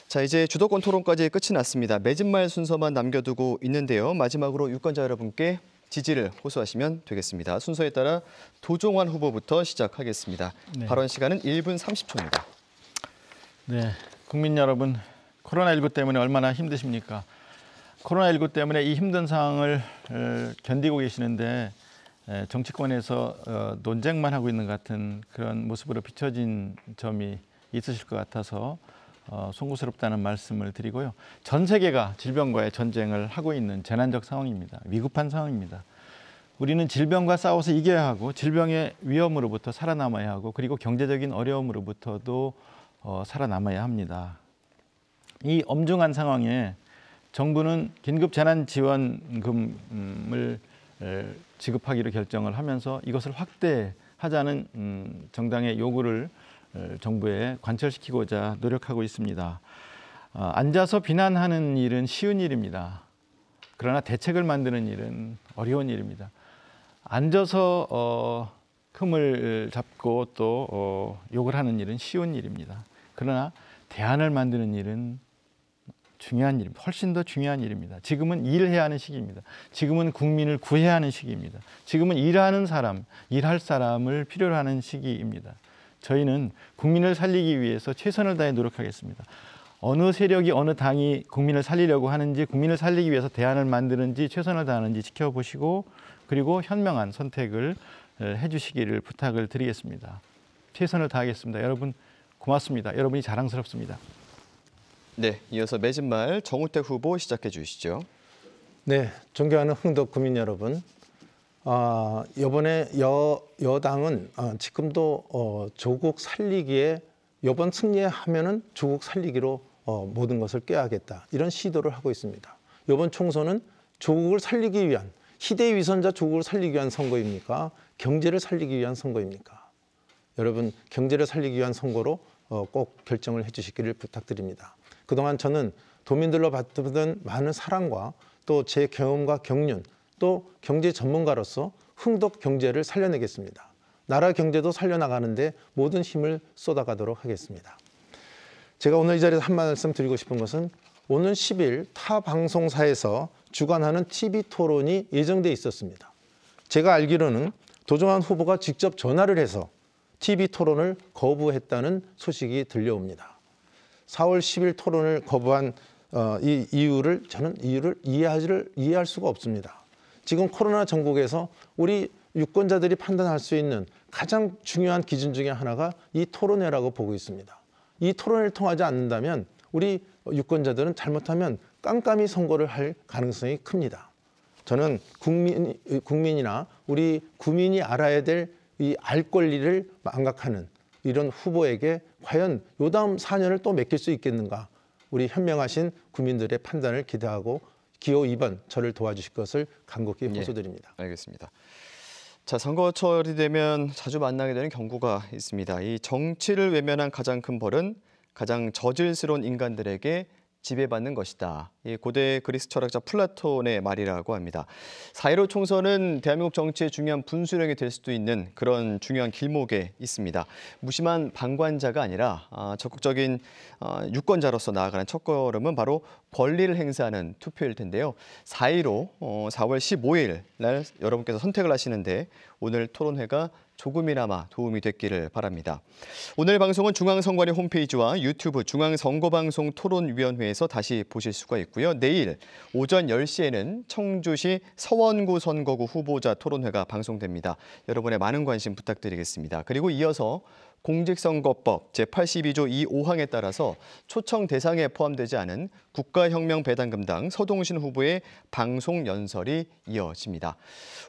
자, 이제 주도권 토론까지 끝이 났습니다. 맺은 말 순서만 남겨두고 있는데요. 마지막으로 유권자 여러분께 지지를 호소하시면 되겠습니다. 순서에 따라 도종환 후보부터 시작하겠습니다. 네. 발언 시간은 1분 30초입니다. 네, 국민 여러분, 코로나19 때문에 얼마나 힘드십니까? 코로나19 때문에 이 힘든 상황을 견디고 계시는데 정치권에서 논쟁만 하고 있는 것 같은 그런 모습으로 비춰진 점이 있으실 것 같아서 송구스럽다는 말씀을 드리고요. 전 세계가 질병과의 전쟁을 하고 있는 재난적 상황입니다. 위급한 상황입니다. 우리는 질병과 싸워서 이겨야 하고 질병의 위험으로부터 살아남아야 하고 그리고 경제적인 어려움으로부터도 살아남아야 합니다. 이 엄중한 상황에 정부는 긴급 재난지원금을 지급하기로 결정을 하면서 이것을 확대하자는 정당의 요구를 정부에 관철시키고자 노력하고 있습니다. 앉아서 비난하는 일은 쉬운 일입니다. 그러나 대책을 만드는 일은 어려운 일입니다. 앉아서 흠을 잡고 또 욕을 하는 일은 쉬운 일입니다. 그러나 대안을 만드는 일은 중요한 일입니다. 훨씬 더 중요한 일입니다. 지금은 일해야 하는 시기입니다. 지금은 국민을 구해야 하는 시기입니다. 지금은 일하는 사람, 일할 사람을 필요로 하는 시기입니다. 저희는 국민을 살리기 위해서 최선을 다해 노력하겠습니다. 어느 세력이 어느 당이 국민을 살리려고 하는지 국민을 살리기 위해서 대안을 만드는지 최선을 다하는지 지켜보시고 그리고 현명한 선택을 해주시기를 부탁을 드리겠습니다. 최선을 다하겠습니다. 여러분 고맙습니다. 여러분이 자랑스럽습니다. 네, 이어서 맺은 말 정우택 후보 시작해 주시죠. 네, 존경하는 흥덕 구민 여러분. 이번에 여당은 지금도 조국 살리기에 이번 승리하면은 조국 살리기로 모든 것을 꾀하겠다 이런 시도를 하고 있습니다. 이번 총선은 조국을 살리기 위한 희대의 위선자 조국을 살리기 위한 선거입니까? 경제를 살리기 위한 선거입니까? 여러분 경제를 살리기 위한 선거로 꼭 결정을 해주시기를 부탁드립니다. 그동안 저는 도민들로 받던 많은 사랑과 또 제 경험과 경륜 또 경제 전문가로서 흥덕 경제를 살려내겠습니다. 나라 경제도 살려나가는데 모든 힘을 쏟아가도록 하겠습니다. 제가 오늘 이 자리에서 한 말씀 드리고 싶은 것은 오늘 10일 타 방송사에서 주관하는 TV 토론이 예정돼 있었습니다. 제가 알기로는 도종환 후보가 직접 전화를 해서 TV 토론을 거부했다는 소식이 들려옵니다. 4월 10일 토론을 거부한 이 이유를 저는 이해할 수가 없습니다. 지금 코로나 전국에서 우리 유권자들이 판단할 수 있는 가장 중요한 기준 중에 하나가 이 토론회라고 보고 있습니다. 이 토론회를 통하지 않는다면 우리 유권자들은 잘못하면 깜깜이 선거를 할 가능성이 큽니다. 저는 국민이나 우리 구민이 알아야 될 이 알 권리를 망각하는 이런 후보에게 과연 요 다음 4년을 또 맡길 수 있겠는가? 우리 현명하신 국민들의 판단을 기대하고 기호 2번 저를 도와주실 것을 간곡히 호소드립니다. 알겠습니다. 자, 선거철이 되면 자주 만나게 되는 경고가 있습니다. 이 정치를 외면한 가장 큰 벌은 가장 저질스러운 인간들에게 지배받는 것이다. 이 고대 그리스 철학자 플라톤의 말이라고 합니다. 4.15 총선은 대한민국 정치의 중요한 분수령이 될 수도 있는 그런 중요한 길목에 있습니다. 무심한 방관자가 아니라 적극적인 유권자로서 나아가는 첫걸음은 바로 권리를 행사하는 투표일 텐데요. 4.15 4월 15일 날 여러분께서 선택을 하시는데 오늘 토론회가 조금이나마 도움이 됐기를 바랍니다. 오늘 방송은 중앙선관위 홈페이지와 유튜브 중앙선거방송 토론위원회에서 다시 보실 수가 있고요. 내일 오전 10시에는 청주시 서원구 선거구 후보자 토론회가 방송됩니다. 여러분의 많은 관심 부탁드리겠습니다. 그리고 이어서 공직선거법 제82조 2호항에 따라서 초청 대상에 포함되지 않은 국가혁명배당금당 서동신 후보의 방송 연설이 이어집니다.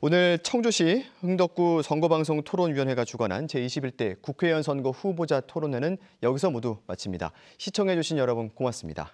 오늘 청주시 흥덕구 선거방송 토론위원회가 주관한 제21대 국회의원 선거 후보자 토론회는 여기서 모두 마칩니다. 시청해주신 여러분 고맙습니다.